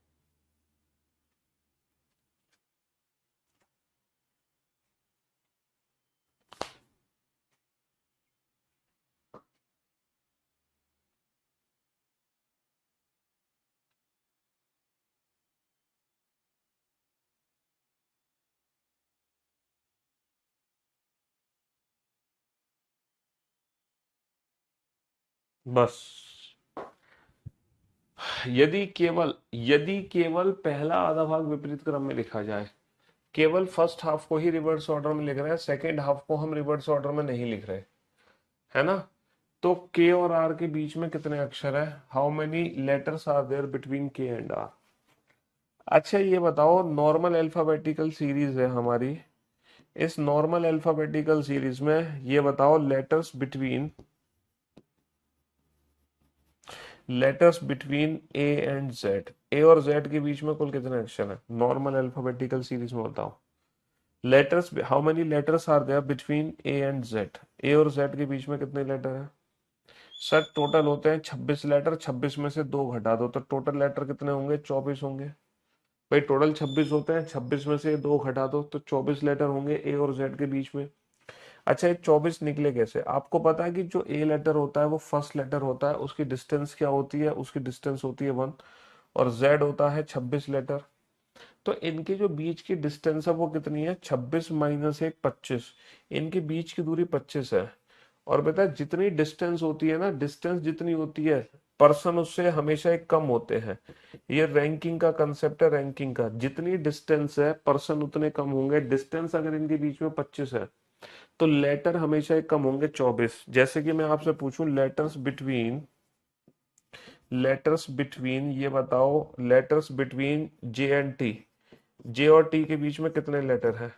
बस यदि केवल पहला आधा भाग विपरीत क्रम में लिखा जाए, केवल फर्स्ट हाफ को ही रिवर्स ऑर्डर में लिख रहे हैं, सेकेंड हाफ को हम रिवर्स ऑर्डर में नहीं लिख रहे, है ना। तो के और आर के बीच में कितने अक्षर है, how many letters are there between K and R. अच्छा ये बताओ, नॉर्मल अल्फाबेटिकल सीरीज है हमारी, इस नॉर्मल अल्फाबेटिकल सीरीज में ये बताओ letters between A and Z, A और जेड के बीच में कुल कितने अक्षर है नॉर्मल अल्फाबेटिकल सीरीज में, बताओ। Letters, how many letters are there between A and Z, A और जेड के बीच में कितने लेटर है। सर टोटल होते हैं 26 लेटर, 26 में से दो घटा दो तो टोटल लेटर कितने होंगे, 24 होंगे। भाई टोटल 26 होते हैं, 26 में से दो घटा दो तो 24 लेटर होंगे ए और जेड के बीच में। अच्छा ये 24 निकले कैसे, आपको पता है कि जो ए लेटर होता है वो फर्स्ट लेटर होता है, उसकी डिस्टेंस क्या होती है, उसकी डिस्टेंस होती है 1, और जेड होता है 26 लेटर। तो इनके जो बीच की डिस्टेंस है वो कितनी है, 26 माइनस 1 25, इनके बीच की दूरी 25 है। और बेटा जितनी डिस्टेंस होती है ना, डिस्टेंस जितनी होती है, पर्सन उससे हमेशा एक कम होते हैं। ये रैंकिंग का कंसेप्ट है, रैंकिंग का, जितनी डिस्टेंस है पर्सन उतने कम होंगे। डिस्टेंस अगर इनके बीच में 25 है तो लेटर हमेशा एक कम होंगे 24। जैसे कि मैं आपसे पूछूं लेटर्स बिटवीन ये बताओ, letters between J and T, J और टी के बीच में कितने लेटर है।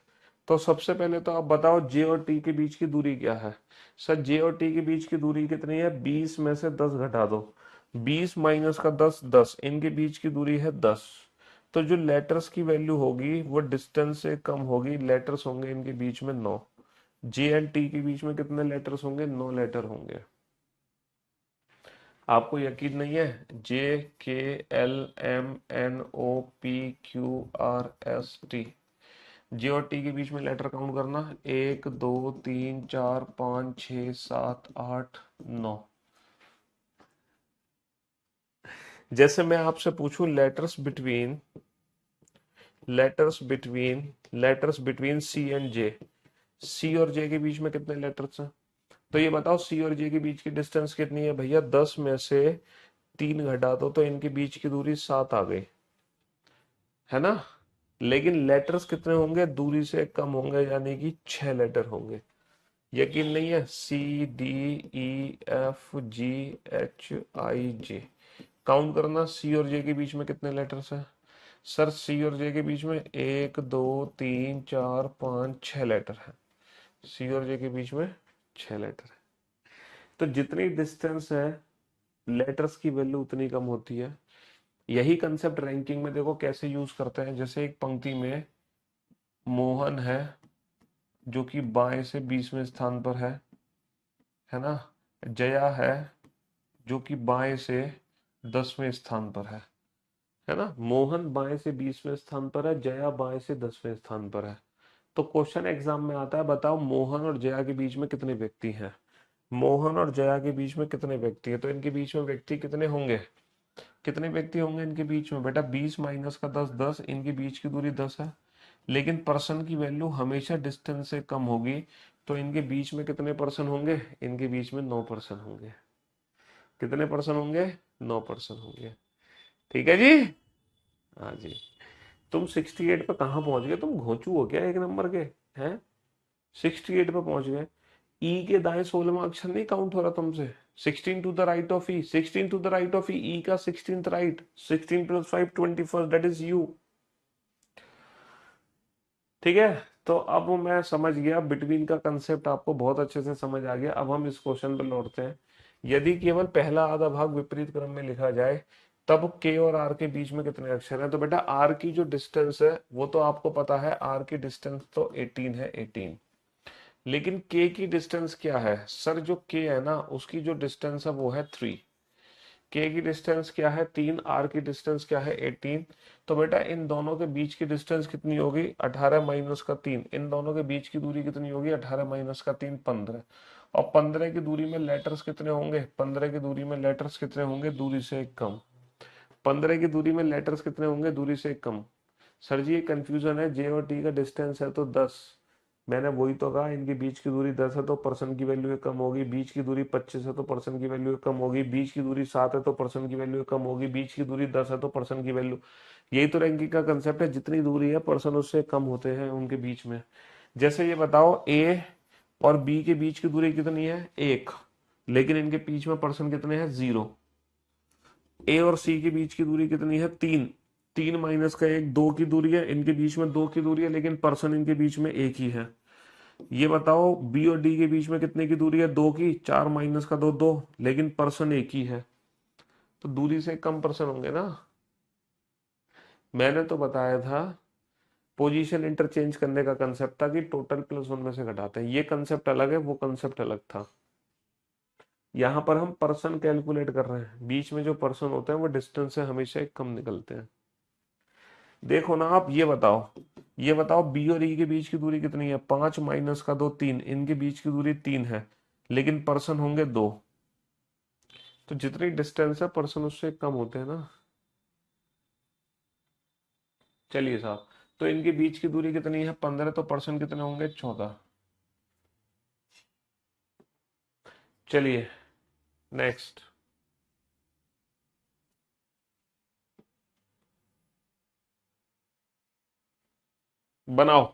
तो सबसे पहले तो आप बताओ जे और टी के बीच की दूरी क्या है। सर जे और टी के बीच की दूरी कितनी है, 20 में से 10 घटा दो, 20 माइनस का 10 10, इनके बीच की दूरी है 10। तो जो लेटर्स की वैल्यू होगी वो डिस्टेंस से कम होगी, लेटर्स होंगे इनके बीच में 9। जे एंड टी के बीच में कितने लेटर्स होंगे, 9 लेटर होंगे। आपको यकीन नहीं है, J K L M N O P Q R S T, J और टी के बीच में लेटर काउंट करना, 1 2 3 4 5 6 7 8 9। जैसे मैं आपसे पूछूं लेटर्स बिटवीन सी एंड जे, सी और जे के बीच में कितने लेटर्स हैं। तो ये बताओ सी और जे के बीच की डिस्टेंस कितनी है भैया, 10 में से 3 घटा दो तो इनके बीच की दूरी 7 आ गई, है ना। लेकिन लेटर्स कितने होंगे, दूरी से कम होंगे, यानी कि 6 लेटर होंगे। यकीन नहीं है, C D E F G H I J, count करना सी और जे के बीच में कितने लेटर्स हैं। सर सी और जे के बीच में 1 2 3 4 5 6 लेटर है, सी और जे के बीच में 6 लेटर है। तो जितनी डिस्टेंस है लेटर्स की वैल्यू उतनी कम होती है। यही कंसेप्ट रैंकिंग में देखो कैसे यूज करते हैं। जैसे एक पंक्ति में मोहन है जो कि बाएं से 20वें स्थान पर है ना। जया है जो कि बाएं से 10वें स्थान पर है ना। मोहन बाएं से 20वें स्थान पर है, जया बाएं से 10वें स्थान पर है। तो क्वेश्चन एग्जाम में आता है, बताओ मोहन और जया के बीच में कितने व्यक्ति हैं। मोहन और जया के बीच में कितने व्यक्ति हैं, तो इनके बीच में व्यक्ति कितने होंगे, कितने व्यक्ति होंगे इनके बीच में। बेटा 20 माइनस का 10 10, इनके बीच की दूरी 10 है। लेकिन पर्सन की वैल्यू हमेशा डिस्टेंस से कम होगी, तो इनके बीच में कितने पर्सन होंगे, इनके बीच में 9 पर्सन होंगे। कितने पर्सन होंगे, 9 पर्सन होंगे। ठीक है जी। हाँ जी। तुम 68 पे कहाँ पहुंच गए, तुम घोंचू हो क्या एक नंबर के, हैं। 68 पे पहुंच गए। ई के दाएं 16वां अक्षर नहीं काउंट हो रहा तुमसे। 16 to the right of E, 16 to the right of E का 16th right, 16 plus 5 21, that is U. ठीक है। तो अब मैं समझ गया, बिटवीन का कंसेप्ट आपको बहुत अच्छे से समझ आ गया। अब हम इस क्वेश्चन पर लौटते हैं। यदि केवल पहला आधा भाग विपरीत क्रम में लिखा जाए तब के और आर के बीच में कितने अक्षर हैं। तो बेटा आर की जो डिस्टेंस है वो तो आपको पता है, आर की डिस्टेंस तो 18 है, 18। लेकिन के की डिस्टेंस क्या है सर, जो के है ना उसकी जो डिस्टेंस है वो है 3। के की डिस्टेंस क्या है 3, आर की डिस्टेंस क्या है 18। तो बेटा इन दोनों के बीच की डिस्टेंस कितनी होगी, 18 माइनस का 3, इन दोनों के बीच की दूरी कितनी होगी, 18 माइनस का 3 15। और 15 की दूरी में लेटर्स कितने होंगे, 15 की दूरी में लेटर्स कितने होंगे, दूरी से एक कम। 15 की दूरी में लेटर्स कितने होंगे, दूरी से एक कम। सर जी ये कंफ्यूजन है, जे और टी का डिस्टेंस है तो 10, मैंने वही तो कहा, इनके बीच की दूरी 10 है तो परसेंट की वैल्यू कम होगी, बीच की दूरी 25 है तो परसेंट की वैल्यू कम होगी, बीच की दूरी 7 है तो परसेंट की वैल्यू कम होगी, बीच की दूरी 10 है तो परसेंट की वैल्यू। यही तो रैंकिंग का कंसेप्ट है, जितनी दूरी है परसेंट उससे कम होते हैं उनके बीच में। जैसे ये बताओ, ए और बी के बीच की दूरी कितनी है, 1, लेकिन इनके बीच में परसेंट कितने हैं, 0। ए और सी के बीच की दूरी कितनी है, 3, 3 माइनस का 1, 2 की दूरी है, इनके बीच में 2 की दूरी है, लेकिन पर्सन इनके बीच में एक ही है। ये बताओ, बी और डी के बीच में कितने की दूरी है, 2 की, 4 माइनस का 2, 2, लेकिन पर्सन एक ही है, तो दूरी से कम पर्सन होंगे ना। मैंने तो बताया था, पोजीशन इंटरचेंज करने का कंसेप्ट था कि टोटल प्लस वन में से घटाते हैं, ये कंसेप्ट अलग है, वो कंसेप्ट अलग था। यहाँ पर हम पर्सन कैलकुलेट कर रहे हैं, बीच में जो पर्सन होते हैं वो डिस्टेंस से हमेशा एक कम निकलते हैं। देखो ना, आप ये बताओ बी और ई के बीच की दूरी कितनी है, 5 माइनस का 2, 3, इनके बीच की दूरी 3 है, लेकिन पर्सन होंगे 2, तो जितनी डिस्टेंस है पर्सन उससे कम होते हैं ना। चलिए साहब, तो इनके बीच की दूरी कितनी है, 15, तो पर्सन कितने होंगे, 14। चलिए नेक्स्ट बनाओ।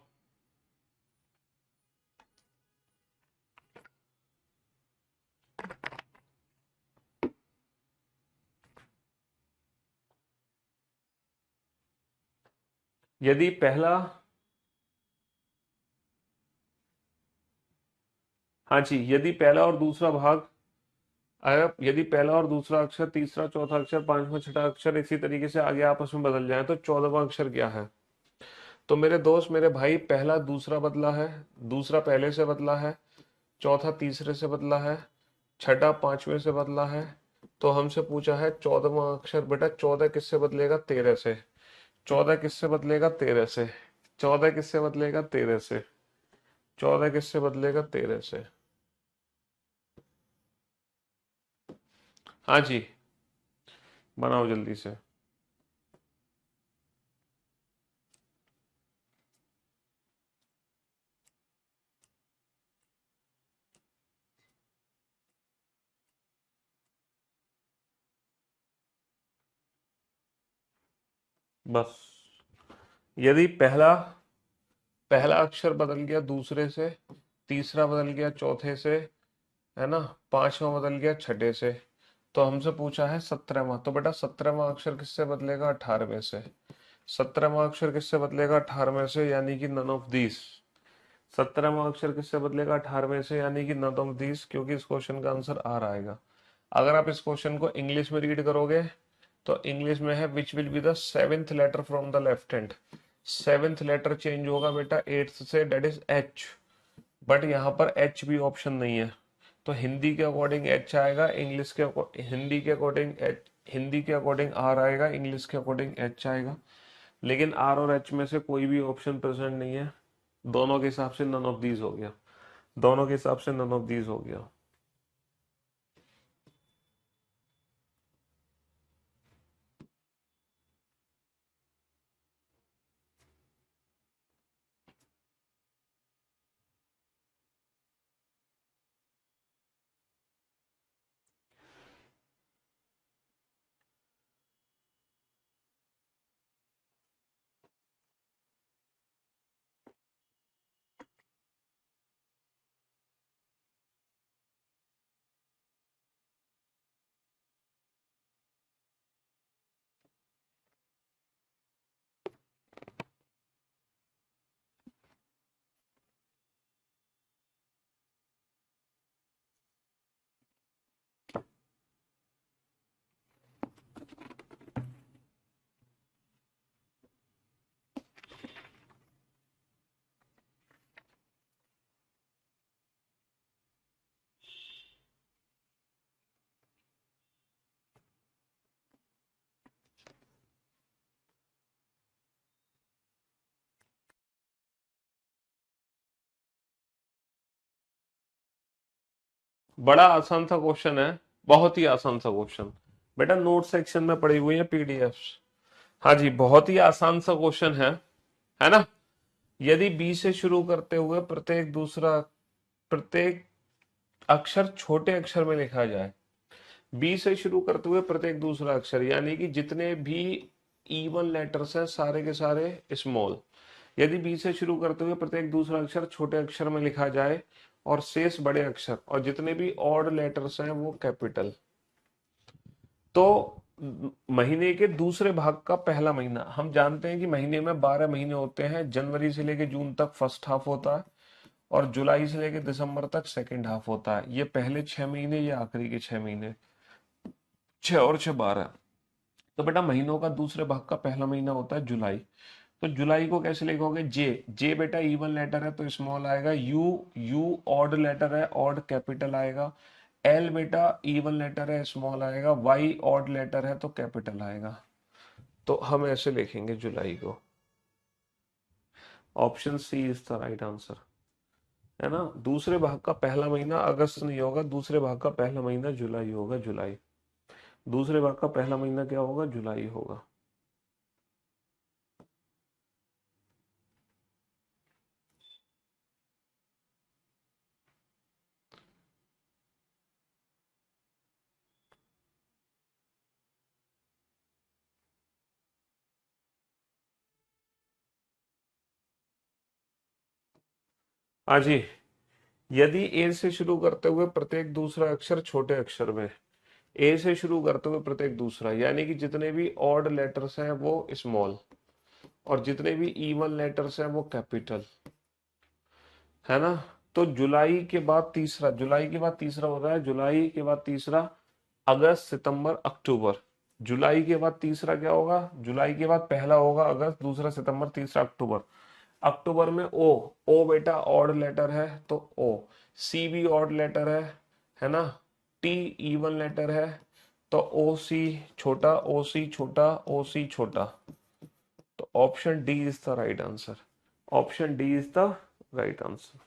यदि पहला, हाँ जी, यदि पहला और दूसरा भाग, यदि पहला और दूसरा अक्षर, तीसरा चौथा अक्षर, पांचवा छठा अक्षर इसी तरीके से आगे आपस में बदल जाए तो 14वां अक्षर क्या है। तो मेरे दोस्त, मेरे भाई, पहला दूसरा बदला है, दूसरा पहले से बदला है, चौथा तीसरे से बदला है, छठा पांचवे से बदला है। तो हमसे पूछा है 14वां अक्षर, बेटा 14 किससे बदलेगा, 13 से। 14 किससे बदलेगा, 13 से। 14 किससे बदलेगा, 13 से। 14 किससे बदलेगा, 13 से। हाँ जी, बनाओ जल्दी से। बस, यदि पहला पहला अक्षर बदल गया दूसरे से, तीसरा बदल गया चौथे से, है ना, पांचवा बदल गया छठे से, तो हमसे पूछा है 17वां, तो बेटा 17वां अक्षर किससे बदलेगा, 18वें से। 17वां अक्षर किससे बदलेगा, 18वें से, यानी कि नन ऑफ दीस। 17वां अक्षर किससे बदलेगा, 18वें से, यानी कि नन ऑफ दीस, क्योंकि इस क्वेश्चन का आंसर आ आएगा। अगर आप इस क्वेश्चन को इंग्लिश में रीड करोगे तो इंग्लिश में है which will be the seventh letter from the left hand. Seventh letter change होगा बेटा एट्थ से, डेट इज एच, बट यहाँ पर एच भी ऑप्शन नहीं है, तो हिंदी के अकॉर्डिंग एच आएगा, इंग्लिश के हिंदी के अकॉर्डिंग एच, हिंदी के अकॉर्डिंग आर आएगा, इंग्लिश के अकॉर्डिंग एच आएगा। लेकिन आर और एच में से कोई भी ऑप्शन प्रेजेंट नहीं है, दोनों के हिसाब से नन ऑफ दीज हो गया, दोनों के हिसाब से नन ऑफ दीज हो गया। बड़ा आसान सा क्वेश्चन है, बहुत ही आसान सा क्वेश्चन, बेटा नोट सेक्शन में पड़ी हुई है पीडीएफ। हाँ जी, बहुत ही आसान सा क्वेश्चन है ना। यदि बी से शुरू करते हुए प्रत्येक अक्षर छोटे अक्षर में लिखा जाए। बी से शुरू करते हुए प्रत्येक दूसरा अक्षर, यानी कि जितने भी इवन लेटर्स हैं सारे के सारे स्मॉल। यदि बी से शुरू करते हुए प्रत्येक दूसरा अक्षर छोटे अक्षर में लिखा जाए और शेष बड़े अक्षर, और जितने भी ऑड लेटर्स हैं वो कैपिटल। तो महीने के दूसरे भाग का पहला महीना, हम जानते हैं कि महीने में 12 महीने होते हैं। जनवरी से लेकर जून तक फर्स्ट हाफ होता है और जुलाई से लेकर दिसंबर तक सेकंड हाफ होता है। ये पहले 6 महीने, ये आखिरी के 6 महीने, 6 और 6 12। तो बेटा महीनों का दूसरे भाग का पहला महीना होता है जुलाई। तो जुलाई को कैसे लिखोगे? जे। जे बेटा इवन लेटर है तो स्मॉल आएगा। यू, यू ऑड लेटर है, ऑड कैपिटल आएगा। एल बेटा इवन लेटर है, स्मॉल आएगा। वाई ऑड लेटर है तो कैपिटल आएगा। तो हम ऐसे लिखेंगे जुलाई को। Option C is the right answer, है ना। दूसरे भाग का पहला महीना अगस्त नहीं होगा, दूसरे भाग का पहला महीना जुलाई होगा। जुलाई, दूसरे भाग का पहला महीना क्या होगा? जुलाई होगा। हाँ जी। यदि ए से शुरू करते हुए प्रत्येक दूसरा अक्षर छोटे अक्षर में, ए से शुरू करते हुए प्रत्येक दूसरा, यानी कि जितने भी ऑड लेटर्स हैं वो स्मॉल और जितने भी इवन लेटर्स हैं वो कैपिटल, है ना। तो जुलाई के बाद तीसरा, जुलाई के बाद तीसरा होता है, जुलाई के बाद तीसरा अगस्त सितंबर अक्टूबर। जुलाई के बाद तीसरा क्या होगा? जुलाई के बाद पहला होगा अगस्त, दूसरा सितंबर, तीसरा अक्टूबर। अक्टूबर में ओ। ओ बेटा ऑड लेटर है तो ओ। सी भी ऑड लेटर है ना। टी इवन लेटर है तो ओ सी छोटा, ओ सी छोटा, ओ सी छोटा। तो option D is the right answer. Option D is the right answer.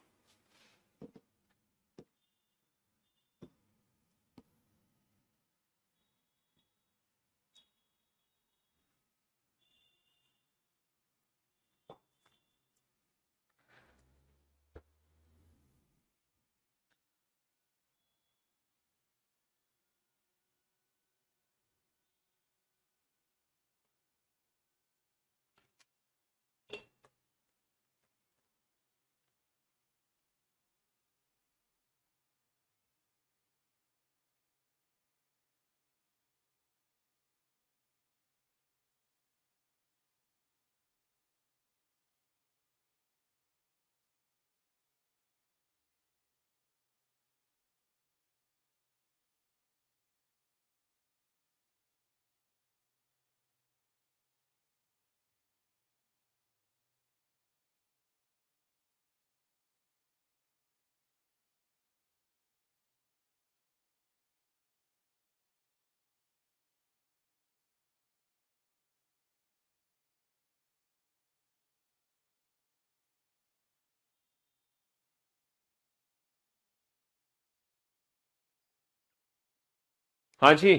हाँ जी।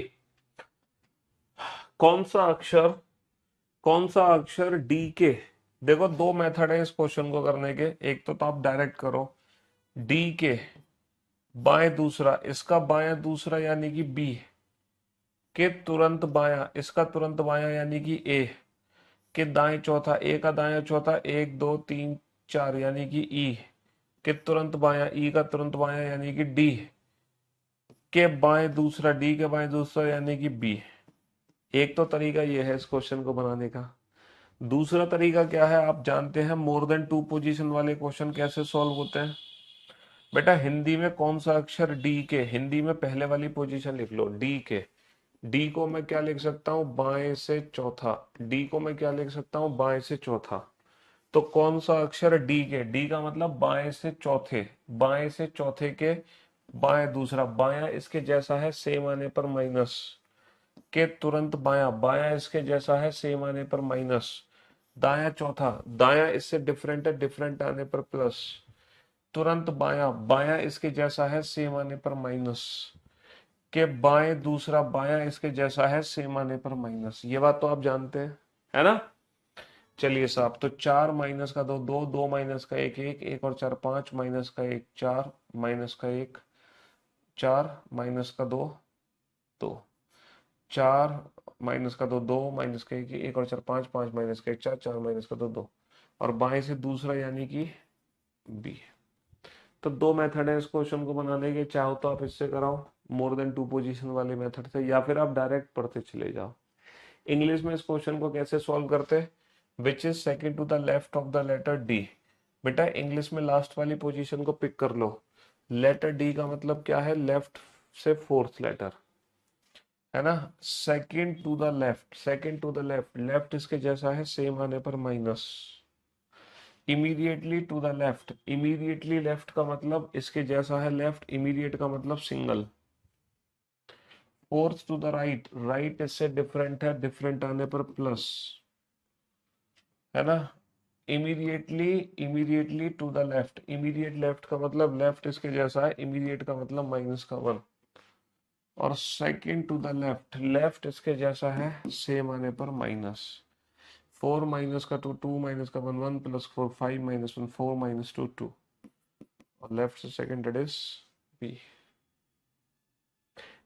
कौन सा अक्षर, कौन सा अक्षर डी के, देखो दो मेथड है इस क्वेश्चन को करने के। एक तो आप डायरेक्ट करो, डी के बाएं दूसरा, इसका बायां दूसरा यानी कि बी के तुरंत बायां, इसका तुरंत बायां यानी कि ए के दाएं चौथा, ए का दायां चौथा, एक दो तीन चार यानी कि ई के तुरंत बायां, ई का तुरंत बायां यानी कि डी के बाएं दूसरा, डी के बाएं दूसरा यानी कि बी। एक तो तरीका ये है इस क्वेश्चन को बनाने का। दूसरा तरीका क्या है? आप जानते हैं मोर देन टू पोजीशन वाले क्वेश्चन कैसे सॉल्व होते हैं। बेटा हिंदी में कौन सा अक्षर डी के, हिंदी में पहले वाली पोजीशन लिख लो डी के। डी को मैं क्या लिख सकता हूं? बाएं से चौथा। डी को मैं क्या लिख सकता हूं? बाएं से चौथा। तो कौन सा अक्षर डी के, डी का मतलब बाएं से चौथे, बाएं से चौथे के बाएं दूसरा, बायां इसके जैसा है सेम आने पर माइनस, के तुरंत बायां, बायां इसके जैसा है सेम आने पर माइनस, दायां चौथा, दायां इससे डिफरेंट है डिफरेंट आने पर प्लस, तुरंत बायां, बायां इसके जैसा है सेम आने पर माइनस, के बाएं दूसरा, बायां इसके जैसा है सेम आने पर माइनस। ये बात तो आप जानते हैं, है ना। चलिए साहब, तो 4 माइनस का 2 2, 2 माइनस का 1 1, 1 और 4 5, माइनस का 1 4, माइनस का 1 4, माइनस का 2 2, 4 माइनस का 2 2, माइनस का 1 1 और 4 5, 5 माइनस का 1 4, 4 माइनस का 2 2, और बाएं से दूसरा यानी कि बी। तो दो मेथड है इस क्वेश्चन को बनाने के, चाहो तो आप इससे कराओ मोर देन टू पोजीशन वाले मेथड से, या फिर आप डायरेक्ट पढ़ते चले जाओ। इंग्लिश में इस क्वेश्चन को कैसे सॉल्व करते हैं? Which is second to the left of the letter D. बेटा इंग्लिश में लास्ट वाली पोजीशन को पिक कर लो। लेटर डी का मतलब क्या है? लेफ्ट से फोर्थ लेटर, है ना। Second to the left, second to the left, left इसके जैसा है, सेम आने पर minus. Immediately to the left, immediately left का मतलब इसके जैसा है लेफ्ट, इमीडिएट का मतलब single. Fourth to the right, right इससे डिफरेंट है, डिफरेंट आने पर प्लस, है ना। Immediately, immediately to the left, immediate left का मतलब लेफ्ट इसके जैसा है, इमीडिएट का मतलब माइनस का 1। और second to the left, left इसके जैसा है, सेम आने पर माइनस। 4 माइनस का 2 2, माइनस का 1 1, प्लस 4 5, माइनस 1 4, माइनस 2 2, और लेफ्ट से second it is B.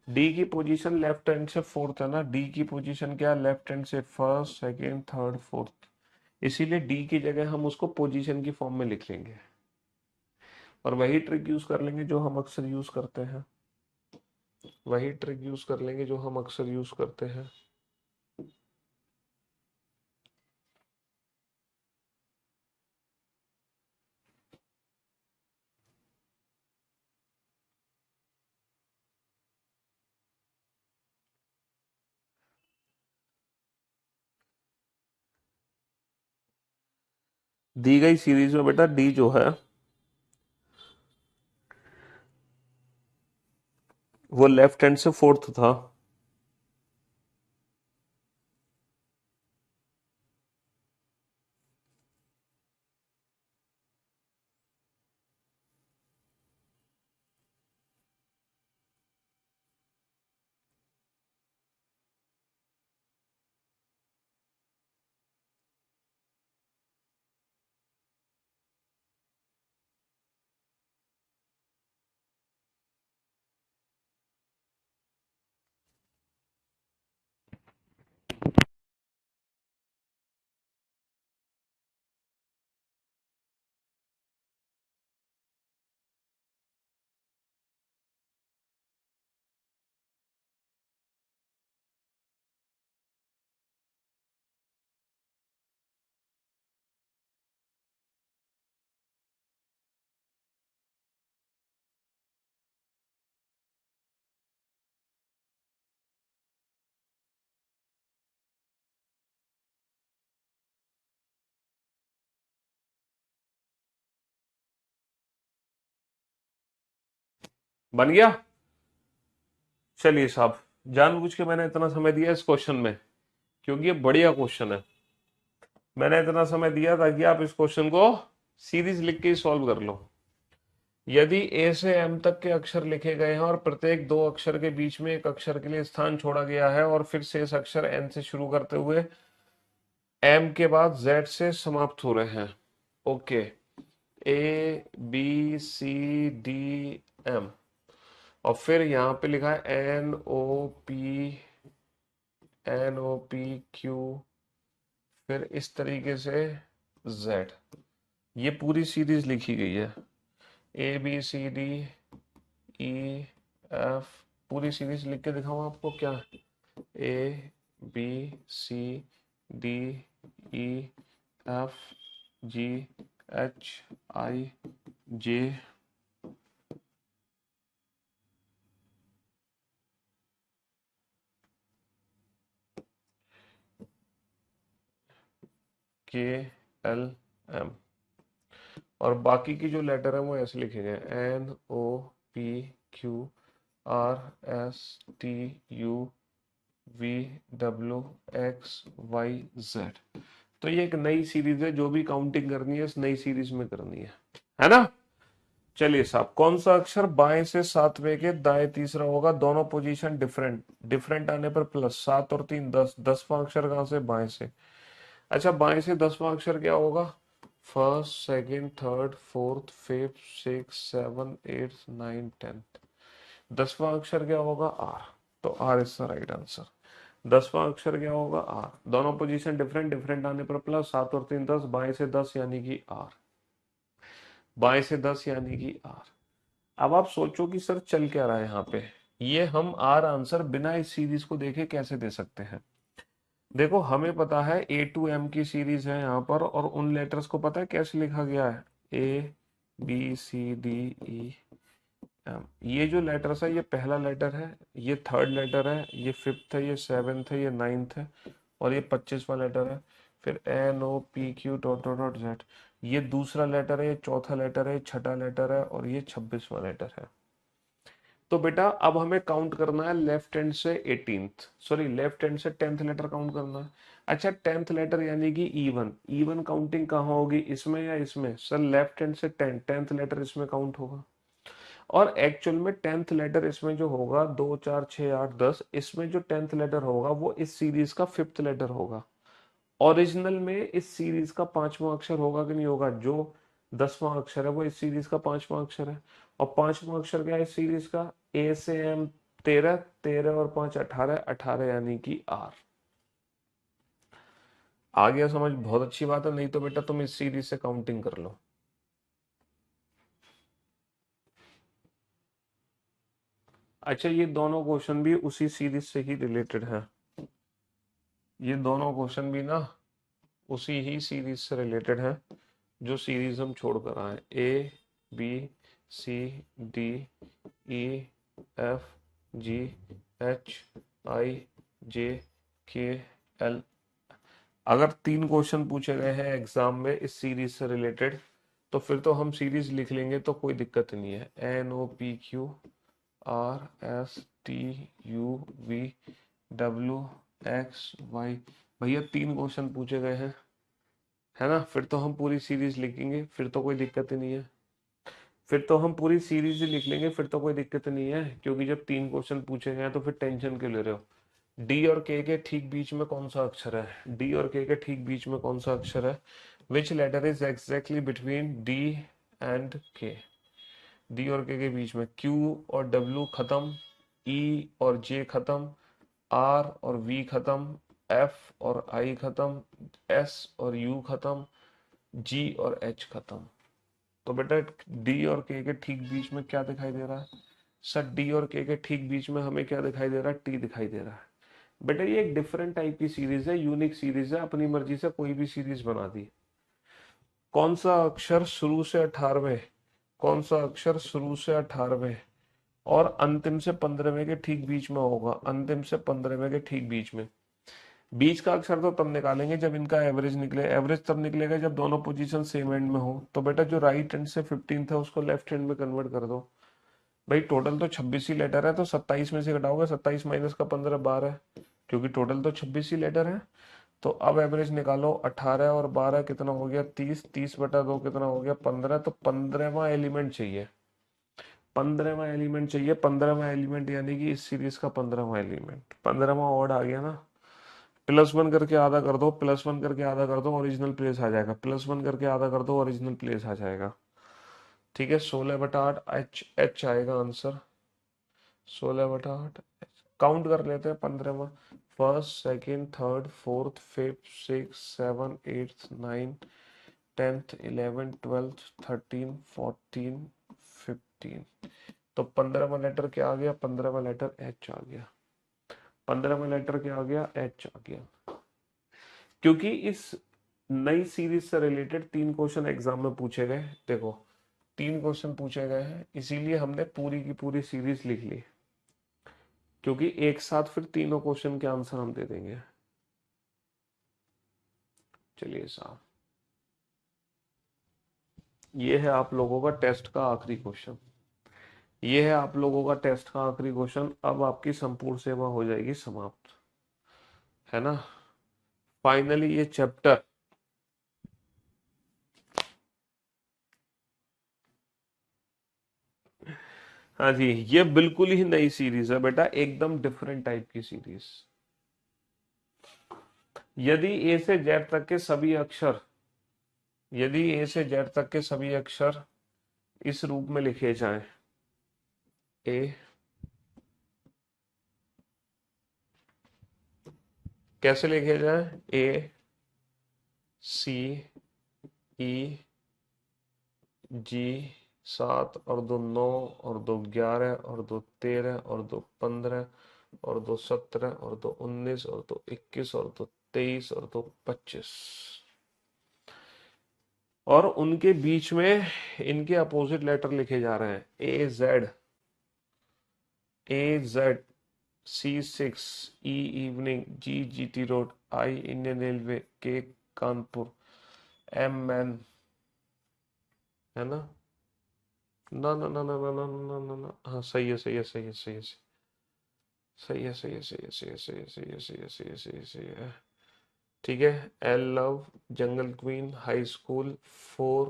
D की पोजीशन लेफ्ट हैंड से फोर्थ है ना, डी की पोजीशन क्या है? लेफ्ट हैंड से फर्स्ट सेकेंड थर्ड फोर्थ, इसीलिए डी की जगह हम उसको पोजीशन की फॉर्म में लिख लेंगे, और वही ट्रिक यूज कर लेंगे जो हम अक्सर यूज करते हैं, वही ट्रिक यूज कर लेंगे जो हम अक्सर यूज करते हैं। दी गई सीरीज में बेटा डी जो है वो लेफ्ट हैंड से फोर्थ था। बन गया। चलिए साहब, जानबूझ के मैंने इतना समय दिया इस क्वेश्चन में क्योंकि ये बढ़िया क्वेश्चन है। मैंने इतना समय दिया ताकि आप इस क्वेश्चन को सीरीज लिख के सॉल्व कर लो। यदि ए से एम तक के अक्षर लिखे गए हैं और प्रत्येक दो अक्षर के बीच में एक अक्षर के लिए स्थान छोड़ा गया है, और फिर शेष अक्षर एन से शुरू करते हुए एम के बाद जेड से समाप्त हो रहे हैं। Okay, A B C D M, और फिर यहाँ पे लिखा है एन ओ पी क्यू, फिर इस तरीके से जेड। ये पूरी सीरीज लिखी गई है, A B C D E F, पूरी सीरीज लिख के दिखाऊं आपको क्या? A B C D E F G H I J K L M, और बाकी की जो लेटर है वो ऐसे लिखे गए, N O P Q R S T U V W X Y Z. तो ये एक नई सीरीज है, जो भी काउंटिंग करनी है इस नई सीरीज में करनी है ना। चलिए साहब, कौन सा अक्षर बाएं से सातवें के दाएं तीसरा होगा? दोनों पोजीशन डिफरेंट, डिफरेंट आने पर प्लस, 7 और 3 10, 10वां अक्षर कहां से? बाएं से। अच्छा, बाएं से 10वां अक्षर क्या होगा? First, second, third, fourth, fifth, six, seven, eighth, nine, tenth. 10वां अक्षर क्या होगा? आर। तो R is the right answer. 10वां अक्षर क्या होगा? आर। दोनों पोजीशन डिफरेंट, डिफरेंट आने पर प्लस, 7 और 3 10, बाएं से 10 यानी कि आर। बाएं से 10 यानी कि आर। अब आप सोचो कि सर चल क्या रहा है यहाँ पे। ये हम आर आंसर बिना इस सीरीज को देखे कैसे दे सकते हैं? देखो, हमें पता है ए टू एम की सीरीज है यहाँ पर, और उन लेटर्स को पता है कैसे लिखा गया है? A B C D E M. ये जो लेटर्स है, ये पहला लेटर है, ये थर्ड लेटर है, ये फिफ्थ है, ये सेवेंथ है, ये नाइन्थ है, और ये 25वां लेटर है। फिर N O P Q dot dot dot Z, ये दूसरा लेटर है, ये चौथा लेटर है, ये छठा लेटर है, और ये 26वां लेटर है। तो बेटा अब हमें काउंट करना है लेफ्ट हैंड से 18th, सॉरी लेफ्ट हैंड से 10th लेटर काउंट करना है। अच्छा, 10th लेटर यानी कि E1। E1 काउंटिंग कहाँ होगी, इसमें या इसमें? सर लेफ्ट हैंड से 10th लेटर इसमें काउंट होगा। और एक्चुअल में 10th लेटर इसमें जो होगा, 2 4 6 8 10, इसमें जो 10th लेटर होगा वो इस सीरीज का 5th लेटर होगा। ओरिजिनल में इस सीरीज का 5वां अक्षर होगा कि नहीं होगा? जो 10वां अक्षर है वो इस सीरीज का 5वां अक्षर है। और 5वां अक्षर क्या है इस सीरीज का? ए से एम 13, 13 और 5 18, 18 यानी कि आर। आ गया समझ? बहुत अच्छी बात है। नहीं तो बेटा तुम इस सीरीज से काउंटिंग कर लो। अच्छा, ये दोनों क्वेश्चन भी उसी सीरीज से ही रिलेटेड है। ये दोनों क्वेश्चन भी ना उसी ही सीरीज से रिलेटेड है जो सीरीज हम छोड़ कर आए। A B C D E F G H I J K L. अगर 3 क्वेश्चन पूछे गए हैं एग्जाम में इस सीरीज से रिलेटेड, तो फिर तो हम सीरीज लिख लेंगे, तो कोई दिक्कत नहीं है। N O P Q R S T U V W X Y. भैया 3 क्वेश्चन पूछे गए हैं, है ना? फिर तो हम पूरी सीरीज लिखेंगे, फिर तो कोई दिक्कत ही नहीं है। फिर तो हम पूरी सीरीज ही लिख लेंगे, फिर तो कोई दिक्कत नहीं है। क्योंकि जब 3 क्वेश्चन पूछे गए हैं तो फिर टेंशन क्यों ले रहे हो? डी और के ठीक बीच में कौन सा अक्षर है? डी और के ठीक बीच में कौन सा अक्षर है? Which letter is exactly between D and K? D और के बीच में क्यू और डब्ल्यू खत्म, ई और जे खत्म, आर और वी खत्म, एफ और आई खत्म, एस और यू खत्म, जी और एच खत्म। तो बेटा डी और के ठीक बीच में क्या दिखाई दे रहा है? सर डी और के ठीक बीच में हमें क्या दिखाई दे रहा है? टी दिखाई दे रहा है। बेटा ये एक डिफरेंट टाइप की सीरीज है, यूनिक सीरीज है, अपनी मर्जी से कोई भी सीरीज बना दी। कौन सा अक्षर शुरू से 18वें, कौन सा अक्षर शुरू से 18वें और अंतिम से 15वें के ठीक बीच में होगा? अंतिम से 15वें के ठीक बीच में। बीच का अक्षर तो तब निकालेंगे जब इनका एवरेज निकले। एवरेज तब निकलेगा जब दोनों पोजीशन सेम एंड में हो। तो बेटा जो राइट हैंड से 15 था उसको लेफ्ट हैंड में कन्वर्ट कर दो। भाई टोटल तो 26 ही लेटर है, तो 27 में से घटाओगे, 27 माइनस का 15 12, क्योंकि टोटल तो 26 ही लेटर है। तो अब एवरेज निकालो, 18 और 12 कितना हो गया? 30, 30 बटा 2 कितना हो गया? 15। तो 15वां एलिमेंट चाहिए, 15वां एलिमेंट चाहिए। 15वां एलिमेंट यानी कि इस सीरीज का 15वां एलिमेंट। 15वां ऑड आ गया ना? +1 करके आधा कर दो, +1 करके आधा कर दो, ओरिजिनल प्लेस आ जाएगा। +1 करके आधा कर दो, ओरिजिनल प्लेस आ जाएगा। ठीक है, 16/8 एच एच आएगा आंसर। 16/8 काउंट कर लेते हैं। 15वां, first, second, third, fourth, fifth, six, seven, eighth, nine, 10th, 11th, 12th, 13, 14, 15। तो 15वां लेटर क्या आ गया? 15वां लेटर एच आ गया। 15वां लेटर क्या आ गया? एच आ गया। क्योंकि इस नई सीरीज से रिलेटेड 3 क्वेश्चन एग्जाम में पूछे गए। देखो 3 क्वेश्चन पूछे गए हैं, इसीलिए हमने पूरी की पूरी सीरीज लिख ली, क्योंकि एक साथ फिर तीनों क्वेश्चन के आंसर हम दे देंगे। चलिए साहब, ये है आप लोगों का टेस्ट का आखिरी क्वेश्चन। ये है आप लोगों का टेस्ट का आखिरी क्वेश्चन। अब आपकी संपूर्ण सेवा हो जाएगी समाप्त, है ना? फाइनली ये चैप्टर हाँ जी, ये बिल्कुल ही नई सीरीज है बेटा, एकदम डिफरेंट टाइप की सीरीज। यदि ए से जेड तक के सभी अक्षर, यदि ए से जेड तक के सभी अक्षर इस रूप में लिखे जाएं, ए कैसे लिखे जाएं, ए सी ई जी 7 और 2 9 और 2 11 और 2 13 और 2 15 और 2 17 और 2 19 और 2 21 और 2 23 और 2 25, और उनके बीच में इनके अपोजिट लेटर लिखे जा रहे हैं, ए जेड सी 6 ई इवनिंग जी जीटी रोड आई इंडियन रेलवे के कानपुर एम मैन, है ना? ना ना ना ना ना ना ना ना ना, हाँ सही है सही है सही है सही है सही है सही है सही है सही है सही है सही है सही है सही है सही है सही है, ठीक है। एल लव जंगल क्वीन हाई स्कूल 4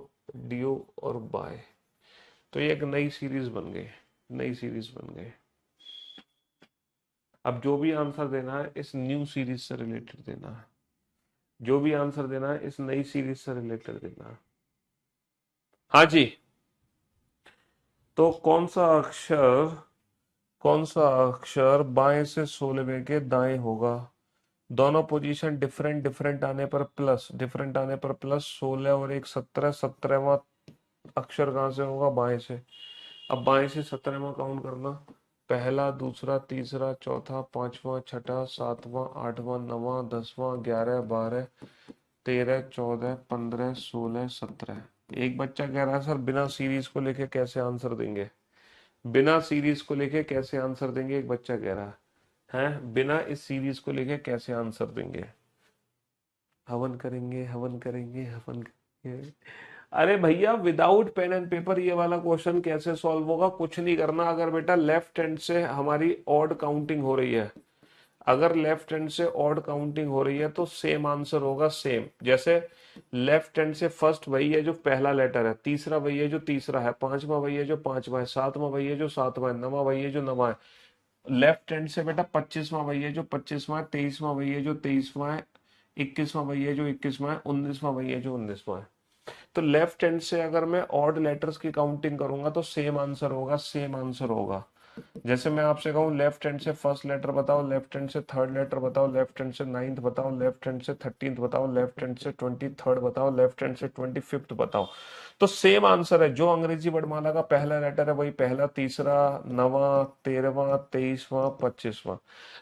ड्यू और बाय। तो ये एक नई सीरीज बन गई, नई सीरीज बन गई। अब जो भी आंसर देना है इस न्यू सीरीज से रिलेटेड देना है, जो भी आंसर देना है इस नई सीरीज से रिलेटेड देना है। हाँ जी। तो कौन सा अक्षर बाएं से 16वें के दाएं होगा? दोनों पोजीशन डिफरेंट डिफरेंट आने पर प्लस, डिफरेंट आने पर प्लस, 16 और एक 17, 17वां अक्षर कहां से होगा? बाएं से। अब बाएं से 17वां काउंट करना, पहला दूसरा तीसरा चौथा पांचवा छठा सातवां आठवां नवां 10वां 11 12 13 14 15 16 17। एक बच्चा कह रहा है सर बिना सीरीज को लेके कैसे आंसर देंगे, बिना सीरीज को लेके कैसे आंसर देंगे, एक बच्चा कह रहा है बिना इस सीरीज को लेके कैसे आंसर देंगे? हवन करेंगे हवन करेंगे हवन करेंगे। अरे भैया विदाउट पेन एंड पेपर ये वाला क्वेश्चन कैसे सॉल्व होगा? कुछ नहीं करना। अगर बेटा लेफ्ट हैंड से हमारी ऑड काउंटिंग हो रही है, अगर लेफ्ट हैंड से ऑड काउंटिंग हो रही है तो सेम आंसर होगा, सेम। जैसे लेफ्ट हैंड से फर्स्ट वही है जो पहला लेटर है, तीसरा वही है जो तीसरा है, पांचवा वही है जो पांचवा है, सातवां वही है जो सातवां है, नवा वही है जो नवा है। लेफ्ट हैंड से बेटा 25वां वही है जो 25वां है, 23वां वही है जो 23वां है, 21वां वही है जो 21वां है, 19वां वही है जो 19वां है। तो लेफ्ट हैंड से अगर मैं ऑड लेटर्स की काउंटिंग करूंगा तो सेम आंसर होगा, सेम आंसर होगा। जैसे मैं आपसे कहूँ लेफ्ट हैंड से फर्स्ट लेटर बताओ, लेफ्ट हैंड से थर्ड लेटर बताओ, लेफ्ट हैंड से नाइन्थ बताओ, लेफ्ट हैंड से 13th बताओ, लेफ्ट हैंड से 23rd बताओ, लेफ्ट हैंड से 25th बताओ, तो सेम आंसर है। जो अंग्रेजी वर्णमाला का पहला लेटर है वही पहला, तीसरा, नवा, 13वां, 23वां, 25वां।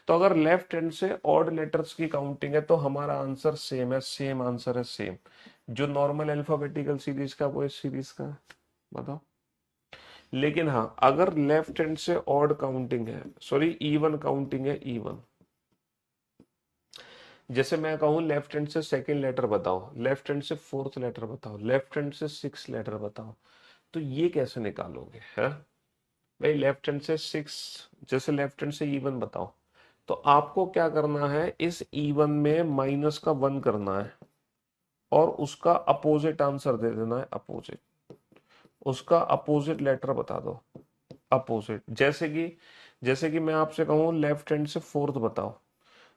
तो अगर लेफ्ट हैंड से ऑड लेटर्स की काउंटिंग है तो हमारा आंसर सेम है, सेम आंसर है, सेम। जो नॉर्मल अल्फाबेटिकल सीरीज का वो इस सीरीज का है, बताओ। लेकिन हाँ अगर लेफ्ट हैंड से ऑड काउंटिंग है, सॉरी इवन काउंटिंग है, इवन, जैसे मैं कहूं लेफ्ट हैंड से सेकंड लेटर बताओ, लेफ्ट हैंड से फोर्थ लेटर बताओ, लेफ्ट हैंड से सिक्स लेटर बताओ, तो ये कैसे निकालोगे? है भाई लेफ्ट हैंड से सिक्स, जैसे लेफ्ट हैंड से इवन बताओ, तो आपको क्या करना है, इस इवन में माइनस का 1 करना है और उसका अपोजिट आंसर दे देना है, अपोजिट, उसका अपोजिट लेटर बता दो, अपोजिट। जैसे कि मैं आपसे कहूं लेफ्ट हैंड से फोर्थ बताओ,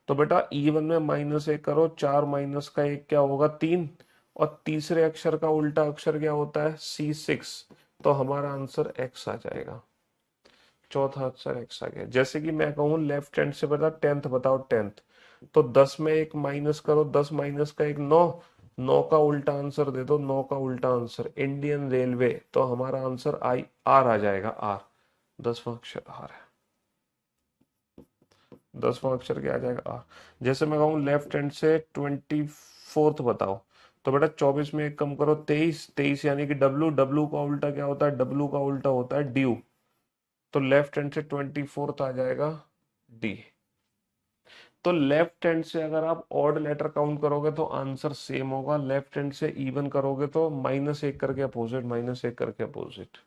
तो बेटा इवन में -1 करो, 4 माइनस का 1 क्या होगा? 3, और तीसरे अक्षर का उल्टा अक्षर क्या होता है? C6, तो हमारा आंसर x आ जाएगा, चौथा अक्षर x आ गया। जैसे कि मैं कहूं लेफ्ट हैंड से बेटा 10th बताओ, 10th, तो 10 में 1 माइनस करो, 10 माइनस का 1 9, 9 का उल्टा आंसर दे दो, 9 का उल्टा आंसर इंडियन रेलवे, तो हमारा आंसर आर आ जाएगा, आर, 10वां अक्षर आर है, 10वां अक्षर क्या आ जाएगा? आर। जैसे मैं कहूँ लेफ्ट हैंड से 24th बताओ, तो बेटा 24 में 1 कम करो, 23, 23 यानी कि डब्लू, डब्लू का उल्टा क्या होता है? डब्लू का उल्टा होता है ड्यू, तो लेफ्ट हैंड से 24th आ जाएगा डी। तो लेफ्ट हैंड से अगर आप ऑड लेटर काउंट करोगे तो आंसर सेम होगा, लेफ्ट हैंड से इवन करोगे तो -1 करके अपोजिट, -1 करके अपोजिट,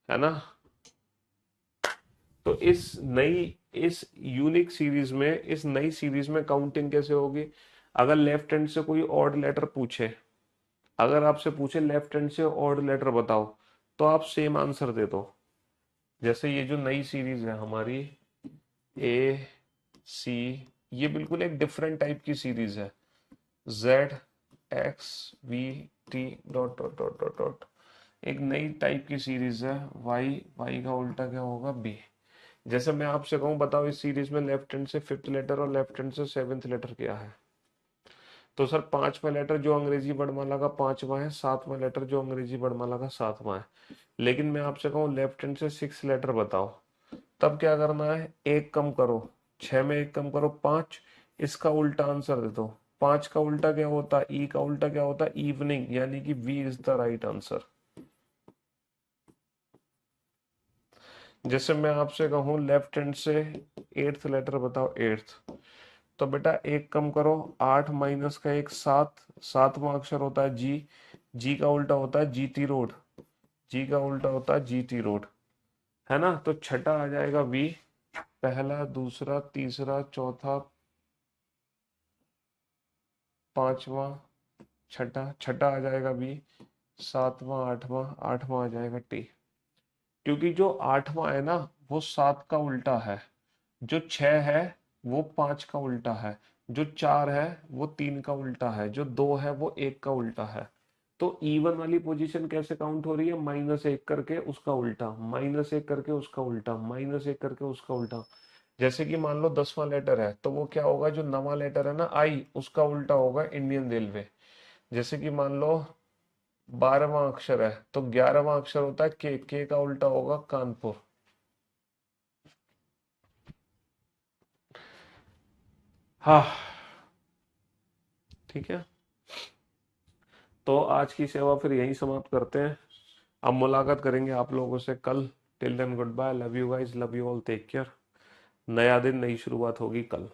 है ना? तो इस यूनिक सीरीज में, इस नई सीरीज में काउंटिंग कैसे होगी? अगर लेफ्ट हैंड से कोई ऑड लेटर पूछे, अगर आपसे पूछे लेफ्ट हैंड से ऑड लेटर बताओ, तो आप सेम आंसर दे दो। जैसे ये जो नई सीरीज है हमारी, A C ये बिल्कुल एक डिफरेंट टाइप की सीरीज है। Z x we T dot dot dot dot dot, एक नई टाइप की सीरीज है। वाई, वाई का उल्टा क्या होगा, बी। जैसे मैं आपसे कहूँ बताओ इस सीरीज में लेफ्ट हैंड से फिफ्थ लेटर और लेफ्ट हैंड से सेवेंथ लेटर क्या है? तो सर पांचवा लेटर जो अंग्रेजी वर्णमाला का पांचवा है, सातवां लेटर जो अंग्रेजी वर्णमाला का सातवां है। लेकिन मैं आपसे कहूँ लेफ्ट हैंड से सिक्स लेटर बताओ, तब क्या करना है, एक कम करो, छह में एक कम करो पांच, इसका उल्टा आंसर दे दो। पांच का उल्टा क्या होता है, ई का उल्टा क्या होता है, इवनिंग, यानी कि V is the right answer. जैसे मैं आपसे कहूँ लेफ्ट हैंड से एट्थ लेटर बताओ, एट्थ, तो बेटा एक कम करो, आठ माइनस का एक, सात, सातवां अक्षर होता है जी, जी का उल्टा होता है जीटी रोड, जी का उल्टा होता है जीटी रोड, है ना। तो छठा आ जाएगा वी, पहला दूसरा तीसरा चौथा पांचवा छठा, छठा आ जाएगा बी, सातवां आठवां, आठवां आ जाएगा टी। क्योंकि जो आठवां है ना वो सात का उल्टा है, जो छह है वो पांच का उल्टा है, जो चार है वो तीन का उल्टा है, जो दो है वो एक का उल्टा है। तो इवन वाली पोजीशन कैसे काउंट हो रही है, माइनस एक करके उसका उल्टा, माइनस एक करके उसका उल्टा, माइनस एक करके उसका उल्टा। जैसे कि मान लो 10वां लेटर है तो वो क्या होगा, जो नवा लेटर है ना आई, उसका उल्टा होगा इंडियन रेलवे। जैसे कि मान लो 12वां अक्षर है तो 11वां अक्षर होता है के का उल्टा होगा कानपुर। हाँ, ठीक है। तो आज की सेवा फिर यहीं समाप्त करते हैं। अब मुलाकात करेंगे आप लोगों से कल। Till then goodbye, love you guys, love you all, take care. नया दिन नई शुरुआत होगी कल।